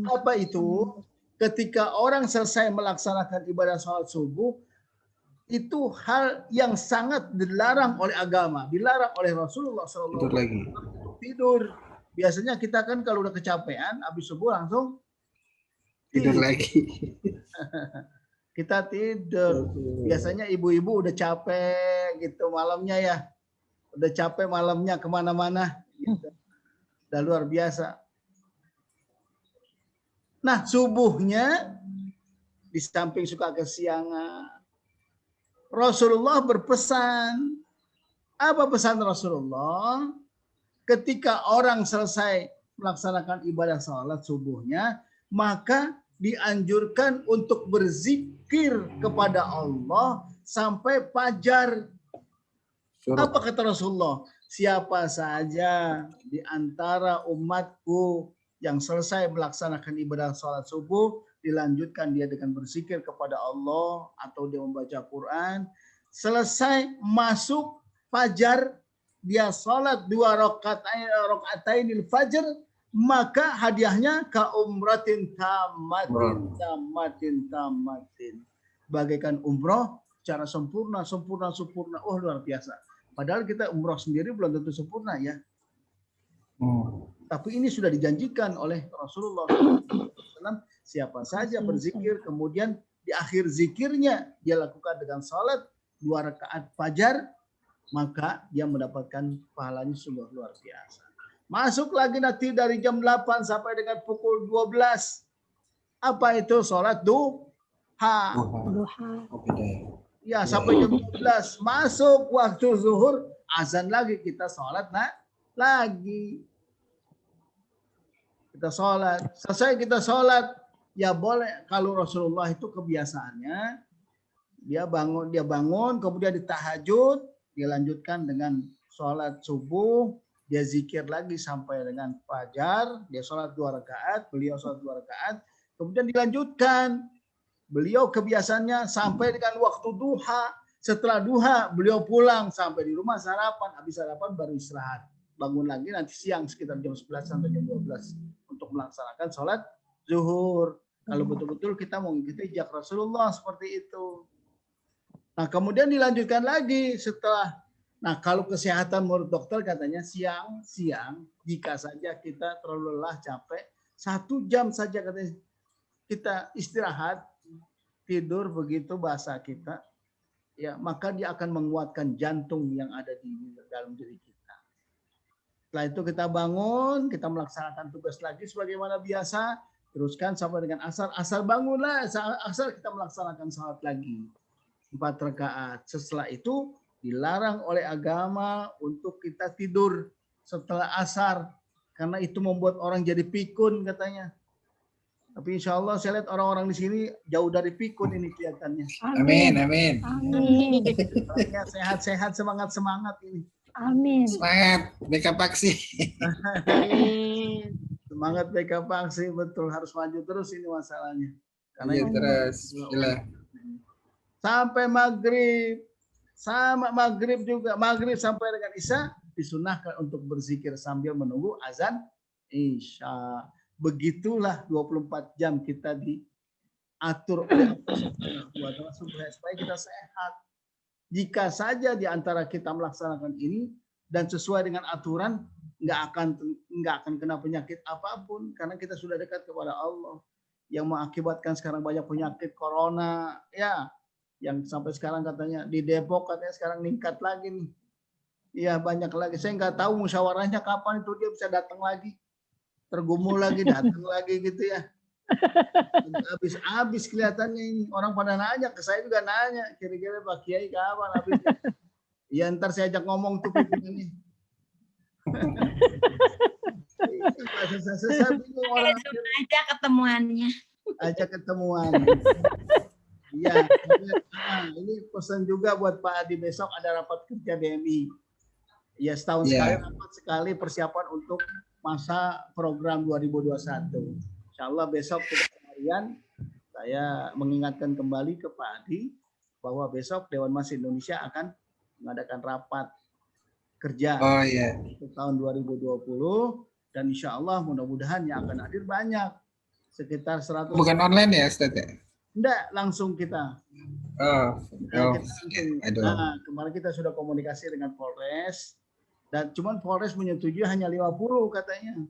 Apa itu? Ketika orang selesai melaksanakan ibadah sholat subuh, itu hal yang sangat dilarang oleh agama, dilarang oleh Rasulullah SAW. Tidur. Biasanya kita kan kalau udah kecapean, habis subuh langsung tidur lagi. Kita tidur. Biasanya ibu-ibu udah capek gitu malamnya ya. Udah capek malamnya kemana-mana. Gitu. Udah luar biasa. Nah, subuhnya di samping suka kesiangan, Rasulullah berpesan. Apa pesan Rasulullah? Ketika orang selesai melaksanakan ibadah sholat subuhnya, maka dianjurkan untuk berzikir kepada Allah sampai fajar. Apa kata Rasulullah? Siapa saja di antara umatku yang selesai melaksanakan ibadah sholat subuh, dilanjutkan dia dengan berzikir kepada Allah atau dia membaca Quran. Selesai masuk fajar, dia sholat 2 rakaatain fajar, maka hadiahnya ka umratin tamatin. Bagaikan umroh secara sempurna. Oh, luar biasa. Padahal kita umroh sendiri belum tentu sempurna ya. Tapi ini sudah dijanjikan oleh Rasulullah SAW. Siapa saja berzikir, kemudian di akhir zikirnya dia lakukan dengan salat 2 rakaat fajar, maka dia mendapatkan pahalanya sungguh luar biasa. Masuk lagi nanti dari jam 8 sampai dengan pukul 12. Apa itu? Salat duha. Ya, sampai jam 12. Masuk waktu zuhur, azan lagi, kita sholat lagi. Kita sholat. Selesai kita sholat, ya boleh. Kalau Rasulullah itu kebiasaannya, dia bangun, kemudian ditahajud, dilanjutkan dengan sholat subuh, dia zikir lagi sampai dengan fajar, dia sholat 2 rakaat, beliau sholat 2 rakaat, kemudian dilanjutkan. Beliau kebiasaannya sampai dengan waktu duha. Setelah duha, beliau pulang sampai di rumah sarapan. Habis sarapan baru istirahat. Bangun lagi nanti siang sekitar jam 11 sampai jam 12 untuk melaksanakan sholat zuhur. Kalau betul-betul kita mau mengikuti jejak Rasulullah seperti itu. Nah, kemudian dilanjutkan lagi setelah Nah, kalau kesehatan menurut dokter katanya siang-siang, jika saja kita terlalu lelah, capek, 1 jam saja katanya kita istirahat, tidur begitu bahasa kita, ya maka dia akan menguatkan jantung yang ada di dalam diri kita. Setelah itu kita bangun, kita melaksanakan tugas lagi sebagaimana biasa, teruskan sampai dengan asar. Asar bangunlah, asar kita melaksanakan salat lagi 4 rakaat. Setelah itu dilarang oleh agama untuk kita tidur setelah asar karena itu membuat orang jadi pikun katanya. Tapi insya Allah saya lihat orang-orang di sini jauh dari pikun ini kelihatannya. Amin, amin. Amin. Sehat-sehat, semangat-semangat ini. Amin. Semangat, BK Paksi. Semangat BK Paksi, betul harus maju terus ini masalahnya. Karena Iya itu terus. Gila. sampai maghrib, sama maghrib juga, maghrib sampai dengan isya disunahkan untuk berzikir sambil menunggu azan isya. Begitulah 24 jam kita diatur oleh Allah supaya kita sehat. Jika saja di antara kita melaksanakan ini dan sesuai dengan aturan, nggak akan kena penyakit apapun karena kita sudah dekat kepada Allah. Yang mengakibatkan sekarang banyak penyakit corona, ya, yang sampai sekarang katanya di Depok katanya sekarang meningkat lagi nih. Iya banyak lagi. Saya nggak tahu musyawarahnya kapan itu dia bisa datang lagi, tergumul lagi, datang lagi gitu ya. Habis kelihatannya ini orang pada nanya ke saya juga nanya kira-kira Pak Kiai kapan habisnya. Ya ntar saya ajak ngomong tuh ini. Saya bingung orang aja ketemuannya. ajak ketemuan. Iya, ini pesan juga buat Pak Adi besok ada rapat kerja BMI. Ya setahun sekali rapat sekali persiapan untuk masa program 2021. Insya Allah besok harian saya mengingatkan kembali ke Pak Adi bahwa besok Dewan Masjid Indonesia akan mengadakan rapat kerja untuk tahun 2020 dan insya Allah mudah-mudahan yang akan hadir banyak sekitar 100. Bukan online ya Ustaz ya? Enggak, langsung kita. Nah, kemarin kita sudah komunikasi dengan Polres dan cuman Polres menyetujui hanya 50 katanya.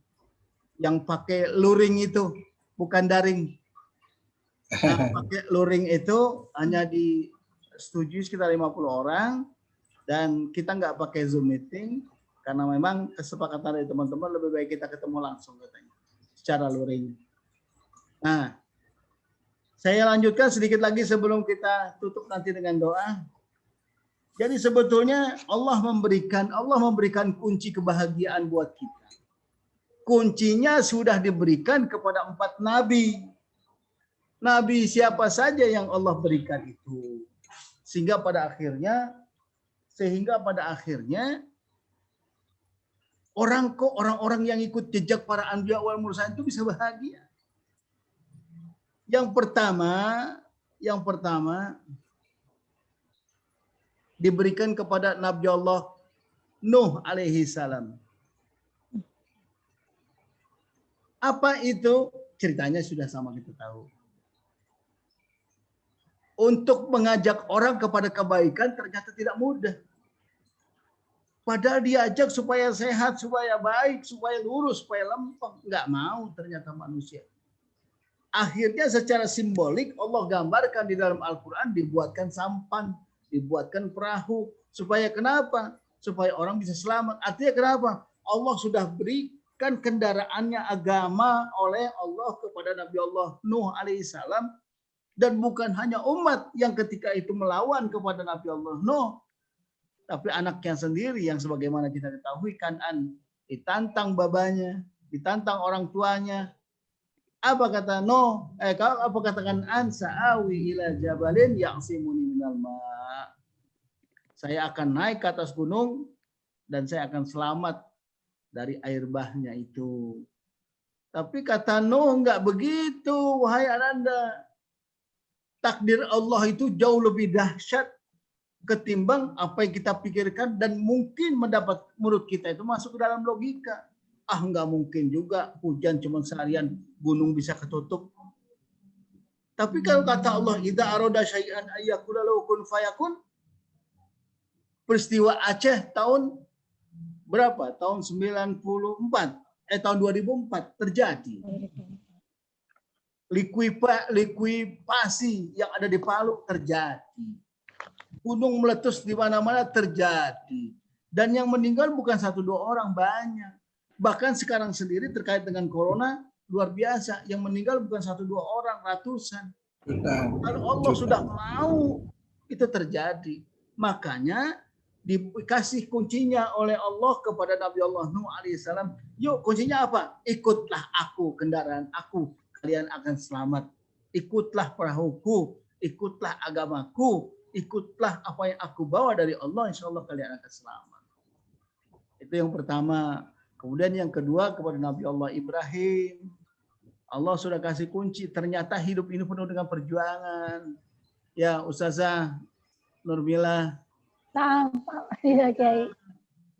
Yang pakai luring itu, bukan daring. Nah, pakai luring itu hanya disetujui sekitar 50 orang dan kita nggak pakai Zoom meeting karena memang kesepakatan dari teman-teman lebih baik kita ketemu langsung katanya secara luring. Nah, saya lanjutkan sedikit lagi sebelum kita tutup nanti dengan doa. Jadi sebetulnya Allah memberikan kunci kebahagiaan buat kita. Kuncinya sudah diberikan kepada 4 nabi. Nabi siapa saja yang Allah berikan itu. Sehingga pada akhirnya orang-orang yang ikut jejak para anbiya wal mursalin itu bisa bahagia. Yang pertama diberikan kepada Nabi Allah Nuh alaihi salam. Apa itu? Ceritanya sudah sama kita tahu. Untuk mengajak orang kepada kebaikan ternyata tidak mudah. Padahal diajak supaya sehat, supaya baik, supaya lurus, supaya lempeng. Nggak mau ternyata manusia. Akhirnya secara simbolik Allah gambarkan di dalam Al-Quran dibuatkan sampan, dibuatkan perahu. Supaya kenapa? Supaya orang bisa selamat. Artinya kenapa? Allah sudah berikan kendaraannya agama oleh Allah kepada Nabi Allah Nuh alaihissalam. Dan bukan hanya umat yang ketika itu melawan kepada Nabi Allah Nuh. Tapi anaknya sendiri yang sebagaimana kita ketahui Kan'an ditantang babanya, ditantang orang tuanya. Apa kata Nuh? Apa katakan sa'awi ila jabalin ya'simuni minal ma'. Saya akan naik ke atas gunung dan saya akan selamat dari air bahnya itu. Tapi kata Nuh enggak begitu, wahai ananda. Takdir Allah itu jauh lebih dahsyat ketimbang apa yang kita pikirkan dan mungkin mendapat menurut kita itu masuk ke dalam logika. Enggak mungkin juga hujan cuma seharian gunung bisa ketutup. Tapi kalau kata Allah idza arada syai'an ayyakula lahu kun fayakun, peristiwa Aceh tahun berapa? Tahun 94. Tahun 2004 terjadi. Likuipasi yang ada di Palu terjadi. Gunung meletus di mana-mana terjadi. Dan yang meninggal bukan 1-2 orang, banyak. Bahkan sekarang sendiri terkait dengan corona luar biasa. Yang meninggal bukan 1-2 orang, ratusan. Kalau Allah sudah mau itu terjadi. Makanya dikasih kuncinya oleh Allah kepada Nabi Allah Nuh alaihissalam. Yuk, kuncinya apa? Ikutlah aku, kendaraan aku. Kalian akan selamat. Ikutlah perahuku. Ikutlah agamaku. Ikutlah apa yang aku bawa dari Allah. Insya Allah kalian akan selamat. Itu yang pertama. Kemudian yang kedua kepada Nabi Allah Ibrahim. Allah sudah kasih kunci. Ternyata hidup ini penuh dengan perjuangan. Ya, Ustazah Nurmila. Ya, Kiai.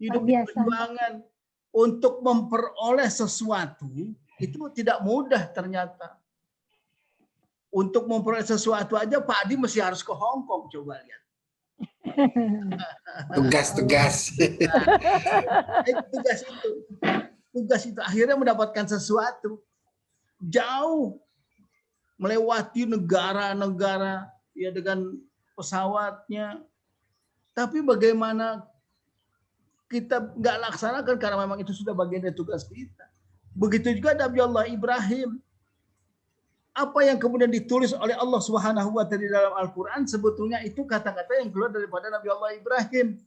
Hidup perjuangan untuk memperoleh sesuatu itu tidak mudah ternyata. Untuk memperoleh sesuatu aja Pak Adi mesti harus ke Hong Kong, coba lihat. Tugas. Tugas itu akhirnya mendapatkan sesuatu jauh melewati negara-negara ya dengan pesawatnya. Tapi bagaimana kita nggak laksanakan karena memang itu sudah bagian dari tugas kita. Begitu juga Nabi Allah Ibrahim. Apa yang kemudian ditulis oleh Allah Subhanahu wa taala di dalam Al-Qur'an sebetulnya itu kata-kata yang keluar daripada Nabi Allah Ibrahim.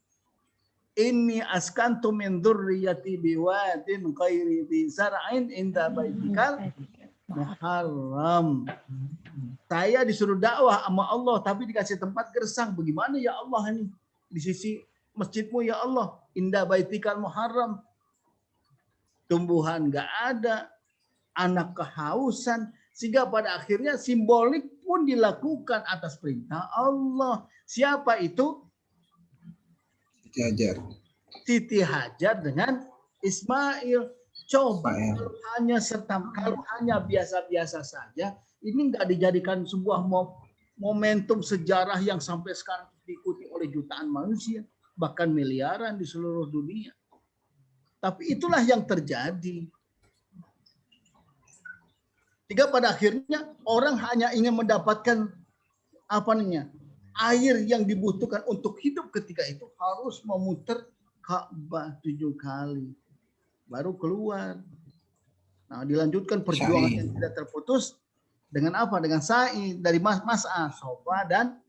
Inni askantu min dzurriyyati biwadin ghairi dzi zar'in inda baitikal muharram. Saya disuruh dakwah sama Allah tapi dikasih tempat gersang. Bagaimana ya Allah ini? Di sisi masjidmu ya Allah, indah baitikal muharram. Tumbuhan nggak ada, anak kehausan, sehingga pada akhirnya simbolik pun dilakukan atas perintah Allah. Siapa itu? Siti Hajar dengan Ismail. Coba kalau hanya biasa-biasa saja, ini nggak dijadikan sebuah momentum sejarah yang sampai sekarang diikuti oleh jutaan manusia, bahkan miliaran di seluruh dunia. Tapi itulah yang terjadi. Sehingga pada akhirnya orang hanya ingin mendapatkan air yang dibutuhkan untuk hidup ketika itu harus memutar Ka'bah 7 kali baru keluar. Nah, dilanjutkan perjuangan yang tidak terputus dengan apa? Dengan sa'i dari Mas'ah, Safa dan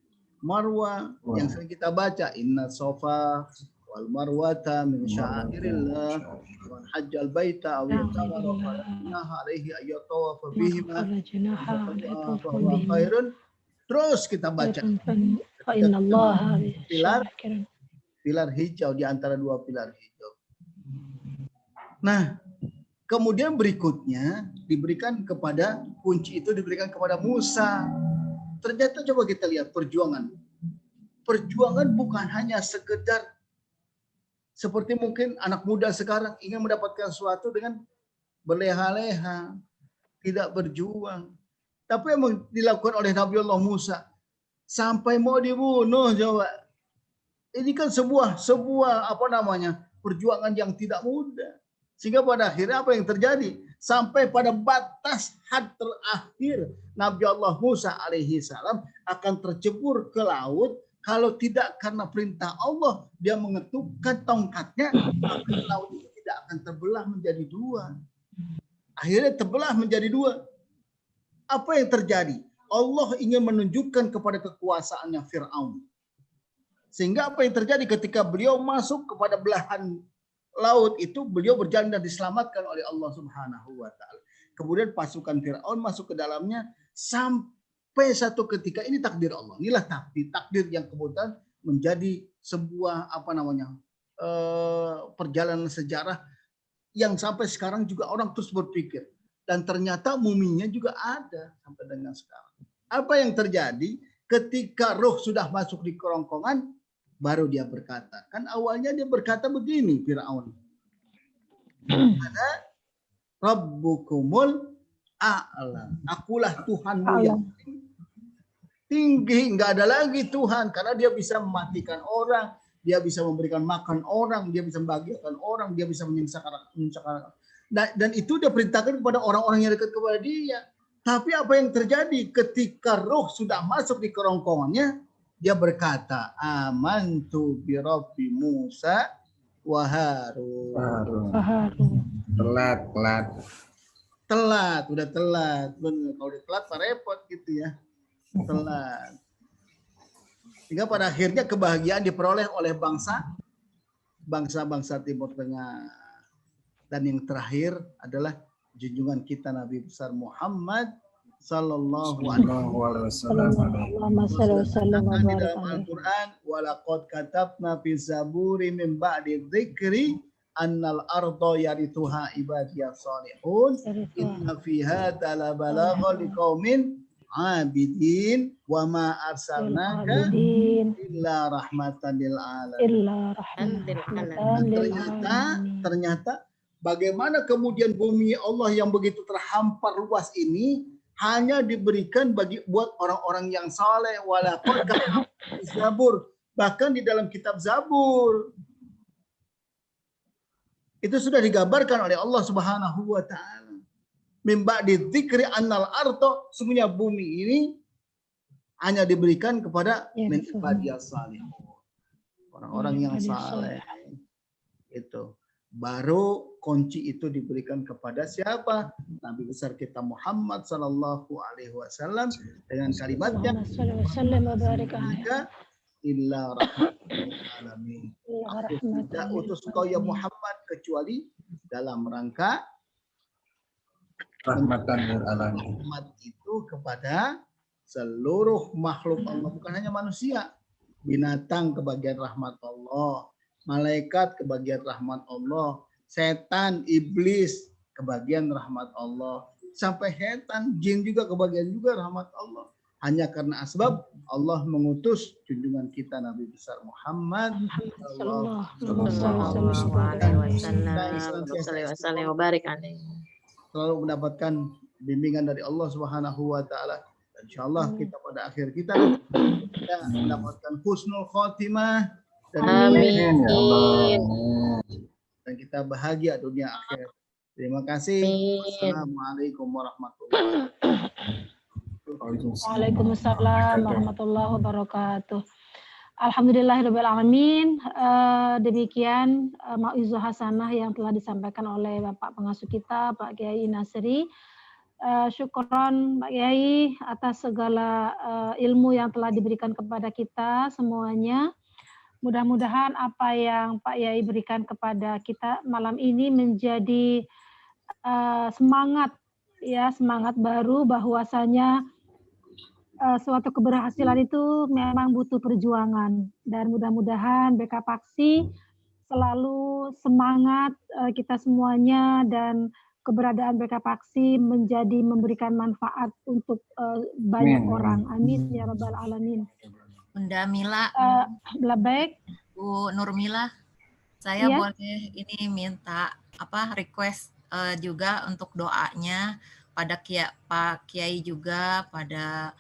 Marwah yang sering kita baca. Inna Safa wal Marwata min sya'airillah wa hajjal baita aw yatamara falaha alaihi ayyatawafa bihima wa khairun. Terus kita baca. Pilar hijau di antara 2 pilar hijau. Nah, kemudian berikutnya diberikan kepada kunci itu diberikan kepada Musa. Ternyata coba kita lihat perjuangan. Perjuangan bukan hanya sekedar seperti mungkin anak muda sekarang ingin mendapatkan sesuatu dengan berleha-leha, tidak berjuang. Tapi yang dilakukan oleh Nabi Allah Musa sampai mau dibunuh coba. Ini kan sebuah perjuangan yang tidak mudah. Sehingga pada akhirnya apa yang terjadi? Sampai pada batas had terakhir Nabi Allah Musa alaihi salam akan tercebur ke laut. Kalau tidak karena perintah Allah, dia mengetukkan tongkatnya, maka laut itu tidak akan terbelah menjadi 2. Akhirnya terbelah menjadi 2. Apa yang terjadi? Allah ingin menunjukkan kepada kekuasaannya Fir'aun. Sehingga apa yang terjadi ketika beliau masuk kepada belahan laut itu, beliau berjalan dan diselamatkan oleh Allah Subhanahu wa taala. Kemudian pasukan Firaun masuk ke dalamnya sampai satu ketika ini takdir Allah. Inilah takdir yang kemudian menjadi sebuah perjalanan sejarah yang sampai sekarang juga orang terus berpikir, dan ternyata muminya juga ada sampai dengan sekarang. Apa yang terjadi ketika roh sudah masuk di kerongkongan? Baru dia berkata. Kan awalnya dia berkata begini, Fir'aun. Ada Rabbukumul a'la. Akulah Tuhanmu yang tinggi. Nggak ada lagi Tuhan. Karena dia bisa mematikan orang. dia bisa memberikan makan orang, dia bisa membahagiakan orang, dia bisa menyengsarakan. Dan itu dia perintahkan kepada orang-orang yang dekat kepada dia. Tapi apa yang terjadi ketika roh sudah masuk di kerongkongannya, dia berkata, amantu bi Rabbi Musa wa Harun. Telat. Udah telat. Benar. Kalau udah telat, repot gitu ya. Telat. Sehingga pada akhirnya kebahagiaan diperoleh oleh bangsa-bangsa Timur Tengah. Dan yang terakhir adalah junjungan kita Nabi besar Muhammad sallallahu alaihi wasallam. Di dalam Al-Qur'an, walaqad katabna fi zaburi min ba'di dzikri annal arda yarithuha ibadiyas salihun inna fi hadza la balagha liqaumin abidin wa ma arsalnaka illa rahmatan lil alamin. Ternyata bagaimana kemudian bumi Allah yang begitu terhampar luas ini hanya diberikan buat orang-orang yang saleh. Walaqad Zabur, bahkan di dalam kitab Zabur itu sudah digambarkan oleh Allah Subhanahu wa taala. Mimba dzikri annal ardo, semuanya bumi ini hanya diberikan kepada min ibadiyas salihun, orang-orang yang saleh. Itu baru kunci itu diberikan kepada siapa? Nabi besar kita Muhammad sallallahu alaihi wasallam dengan kalimatnya illa rahmatul alamin. Aku tidak utus kau ya Muhammad kecuali dalam rangka Rahmatan lil alamin. Rahmat itu kepada seluruh makhluk Allah, bukan hanya manusia. Binatang kebagian rahmat Allah, malaikat kebagian rahmat Allah, setan, iblis kebagian rahmat Allah, sampai setan, jin juga kebagian juga rahmat Allah. Hanya karena asbab Allah mengutus junjungan kita Nabi besar Muhammad sallallahu alaihi wasallam selalu mendapatkan bimbingan dari Allah Subhanahu wa taala. Insyaallah kita pada akhir kita mendapatkan husnul khotimah dan Amin. Dan kita bahagia dunia akhir. Terima kasih. Wassalamualaikum warahmatullahi wabarakatuh. Waalaikumsalam warahmatullahi wabarakatuh. Alhamdulillahirrahmanirrahim. Demikian mau'izah hasanah yang telah disampaikan oleh Bapak Pengasuh kita, Pak Kiai Nasri. Syukron Pak Kiai atas segala ilmu yang telah diberikan kepada kita semuanya. Mudah-mudahan apa yang Pak Kiai berikan kepada kita malam ini menjadi semangat baru bahwasanya suatu keberhasilan itu memang butuh perjuangan, dan mudah-mudahan BK Paksi selalu semangat kita semuanya, dan keberadaan BK Paksi menjadi memberikan manfaat untuk banyak orang. Amin ya rabbal alamin. Bunda Mila, baik. Bu Nurmila, saya Iya. boleh ini minta request juga untuk doanya pada Pak Kiai juga, pada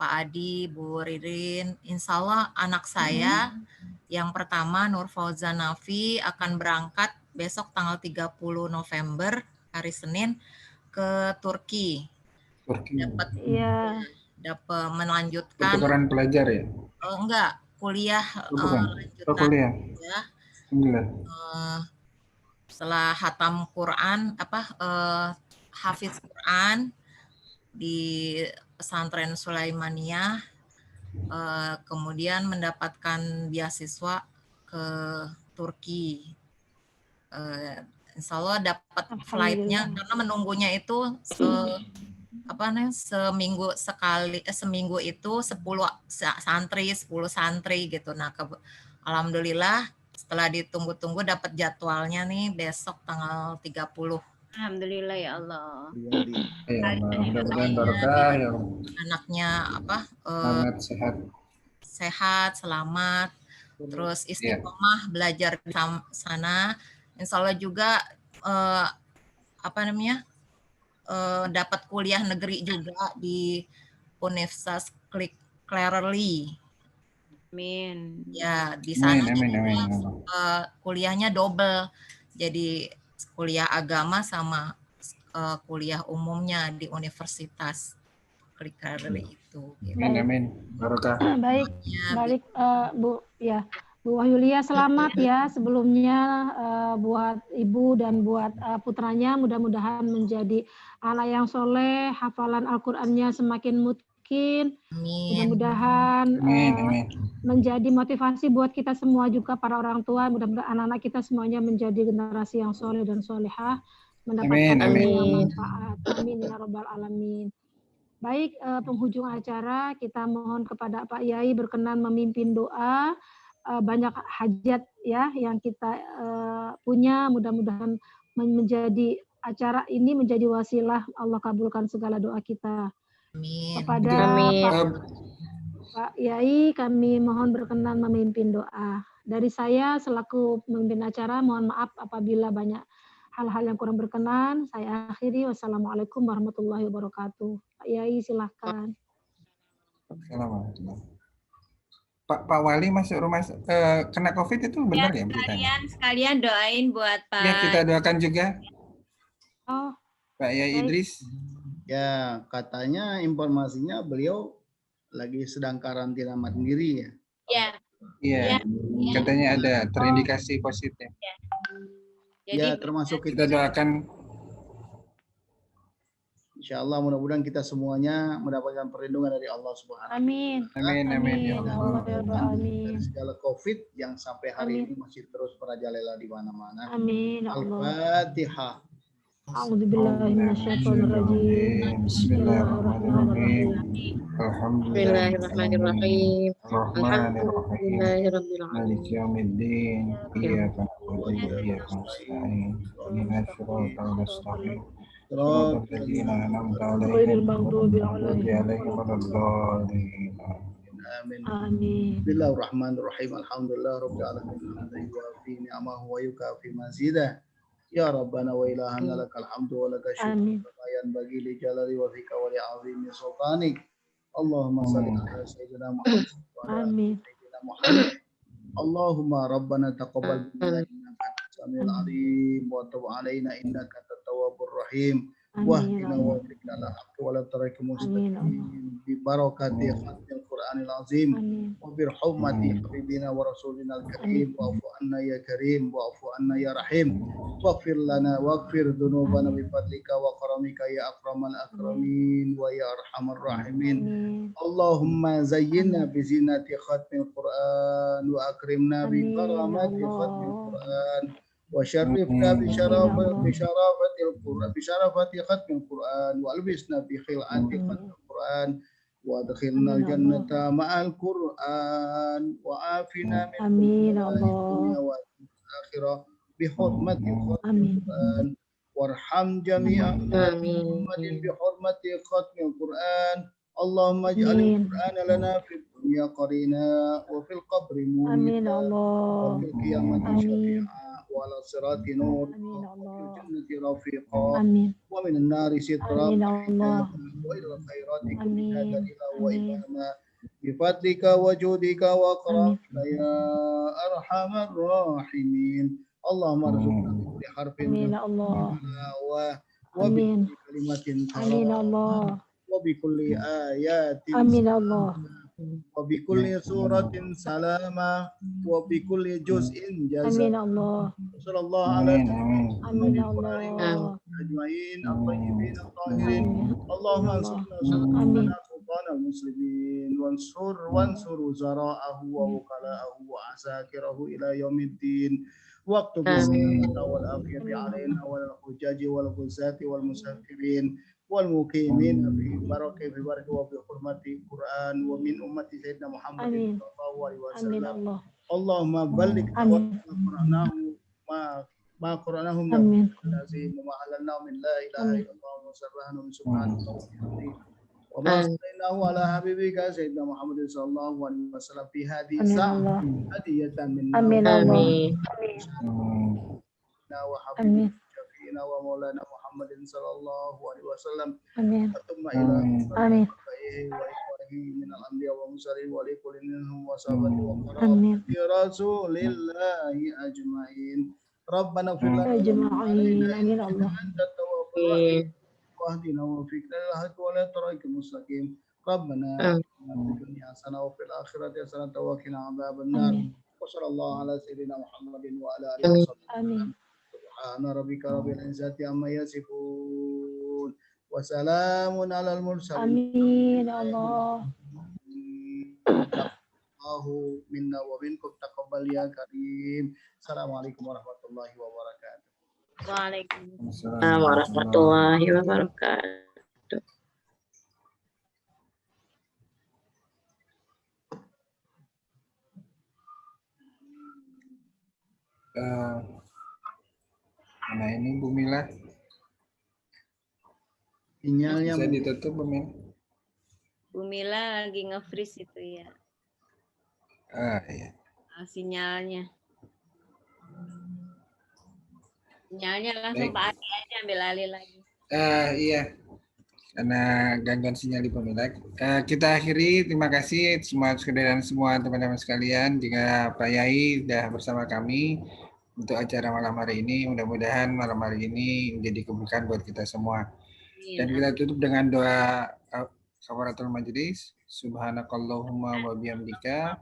Pak Adi, Bu Ririn. Insya Allah anak saya yang pertama Nur Fauzan Nafi akan berangkat besok tanggal 30 November hari Senin ke Turki. Dapat melanjutkan. Pertukaran pelajar ya? Enggak, kuliah lanjutan. Kuliah. Ya. Setelah hatam Quran, hafiz Quran di pesantren Sulaimaniyah, kemudian mendapatkan beasiswa ke Turki. Insya Allah dapat flightnya, karena menunggunya itu seminggu itu 10 santri gitu. Nah, alhamdulillah setelah ditunggu-tunggu dapat jadwalnya nih besok tanggal 30. Alhamdulillah ya Allah. Mudah-mudahan berkah ya. Anaknya sehat, selamat, terus istiqomah belajar di sana. Insya Allah juga dapat kuliah negeri juga di Universitas Clearly. Amin. Ya, di Amin, sana amin, juga amin. kuliahnya double. Jadi kuliah agama sama kuliah umumnya di universitas Klikari itu. Gitu. Amin, Baik. amin. Barokah. Baik, Ya, balik Bu ya. Bu Wahyulia selamat ya sebelumnya buat ibu dan buat putranya, mudah-mudahan menjadi anak yang soleh, hafalan Al-Qur'annya semakin mungkin. amin. Mudah-mudahan Amin, amin. menjadi motivasi buat kita semua juga para orang tua, mudah-mudahan anak-anak kita semuanya menjadi generasi yang soleh dan solehah, mendapatkan Amin, amin. semua manfaat. Amin ya rabbal alamin. Baik, penghujung acara kita mohon kepada Pak Yai berkenan memimpin doa. Banyak hajat ya yang kita punya, mudah-mudahan menjadi acara ini menjadi wasilah Allah kabulkan segala doa kita. Amin. Kepada Pak Yai kami mohon berkenan memimpin doa. Dari saya selaku pemimpin acara mohon maaf apabila banyak hal-hal yang kurang berkenan. Saya akhiri. Wassalamualaikum warahmatullahi wabarakatuh. Pak Yai silahkan. Assalamualaikum. Pak Wali masuk rumah kena COVID itu benar ya beritanya? Sekalian doain buat Pak. Ya, kita doakan juga. Oh, Pak Yai baik. Idris. Ya, katanya informasinya beliau lagi sedang karantina mandiri ya. Ya. Iya, katanya ada terindikasi positif. Jadi Ya, termasuk Kita doakan. Insya Allah mudah-mudahan kita semuanya mendapatkan perlindungan dari Allah Subhanahu. Amin. Amin, amin. Ya Amin. Allah. Allah ya Rabbal alamin. Dari segala COVID yang sampai hari Amin. ini masih terus merajalela di mana-mana. Amin. Ya Allah. Al-Fatihah. A'udzubillahi minasyaitonirrajim. Bismillahirrahmanirrahim. Bismillahirrahmanirrahim. Alhamdulillahirrahmanirrahim. Alhamdulillahirabbil Malik alamin. yaumiddin. Iyyaka na'budu wa iyyaka nasta'in. Ihdinas siratal mustaqim. Siratal ladzina an'amta 'alaihim Ghairil maghdubi 'alaihim ghairil waladdallin. Amin. Amin. Bismillahirrahmanirrahim. Alhamdulillah rabbil alamin. Hamdan yuwafi ni'amahu wa yukafi mazidah. Ya Rabbana wa ilahana lakal hamdu wa lakal syukru Amin. kama yanbaghi li jalali wa fika wa li 'azimi sultanik. Allahumma shalli ala sayyidina Muhammad wa ala ali Amin. sayyidina Muhammad. Allahumma rabbana taqabbal minna innaka antas samiul alim wa tub alaina innaka antat tawwabur rahim. Amin. Wahdina wa fikna ala haqqi wa la tariqil mustaqim bi barakati khatimil Qur'anil azim. Amin. وبرحمة حبيبنا ورسولنا الكريم واعف عنا يا كريم واعف عنا يا رحيم واغفر لنا واغفر ذنوبنا بفضلك وكرمك يا أكرم الأكرمين ويا أرحم الراحمين Amin. اللهم زينا بزينة ختم القرآن وأكرمنا آمين يا بكرامة الله. ختم القرآن وشرفنا بشرافة ختم القرآن والبسنا بخلعة ختم القرآن وادخلنا الجنة مع القرآن وعافنا من آمين يا بلاء الدنيا الله. والآخرة بحرمة ختم آمين. القرآن وارحم جميع آمين. محمد بحرمة ختم القرآن اللهم اجعل آمين. القرآن لنا في الدنيا قرينا وفي القبر آمين منيرا يا الله. وفي القيامة آمين. شفيعا وعلى الصراط نور آمين يا الله. وفي الجنة رفيقا Amin. ومن النار سترا آمين يا الله. وإلى الخيرات كلها آمين. دليلا آمين. وإماما بفضلك وجودك وكرمك يا أرحم الراحمين اللهم ارزقنا بكل حرف آمين يا الله. وبكل كلمة آمين يا الله. وبكل آيات آمين يا الله. وبكل سورة سلامة وبكل جزء آمين جزاء يا الله. صلى الله على Amin, amin. آمين يا محمد الله. أجمعين الطيبين الطاهرين اللهم انصرنا آمين. سلطان المسلمين وانصر وزراءه ووكلاءه وعساكره إلى يوم الدين واكتب السلامة والعافية علينا وعلى الحجاج والغزاة والمسافرين والمقيمين في بركة وفي حرمة القرآن ومن أمة سيدنا محمد آمين. صلى الله عليه آمين وسلم يا الله. اللهم بلغ آمين. ما قرأناه من آمين. العظيم وما علمناه من لا إله آمين. إلا الله وسبحانه من سبحانه وبحمده وما صليناه على حبيبك سيدنا محمد صلى الله عليه وسلم في هذه آمين يا الساعة الله. هدية منا آمين يا الله. آمين. وحبيبنا وشفينا ومولانا محمد صلى الله عليه وسلم آمين. ثم إلى آمين. وإخوانه minal anbiya wa mursalin wa li kullin minhum wa sahabati wa Amin. qarabati rasulillahi ajmain. Rabbana fir lana Ajma'in. Amin Allah. anta tawwabur rahim wahdina wa fikna lil haqqi wa la tariqil mustaqim. Rabbana atina fid dunya hasanah wa fil akhirati hasanah wa qina adzabannar. Amin. Wa sallallahu ala sayyidina Muhammadin wa ala alihi wa sahbihi. Amin. Subhana rabbika rabbil izzati amma yasifun. Wa salamun alal mursalin. Amin ya Allah. Allahu minna wa minkum taqabbal ya karim. Assalamualaikum warahmatullahi wabarakatuh. Waalaikumsalam warahmatullahi wabarakatuh. Mana ini Bu Mila? Sinyalnya Bisa ditutup Bu Mila? Bu Mila lagi nge-freeze itu ya. Iya. Sinyalnya. Sinyalnya langsung Pak Adi aja ambil alih lagi. Iya. Karena gangguan sinyal di pemilik. Kita akhiri. Terima kasih semua sekalian semua teman-teman sekalian. Jika Pak Yai sudah bersama kami untuk acara malam hari ini, mudah-mudahan malam hari ini menjadi keberkahan buat kita semua. Dan kita tutup dengan doa kafaratul majelis. Subhanakallahumma wa bihamdika.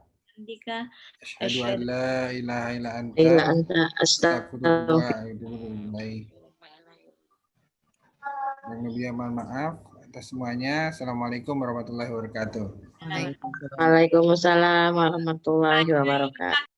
Asyhadu an la ilaha illa anta astaghfiruka wa atubu ilaik. Dan lebih mohon maaf atas semuanya. Assalamualaikum warahmatullahi wabarakatuh. Waalaikumsalam warahmatullahi wabarakatuh.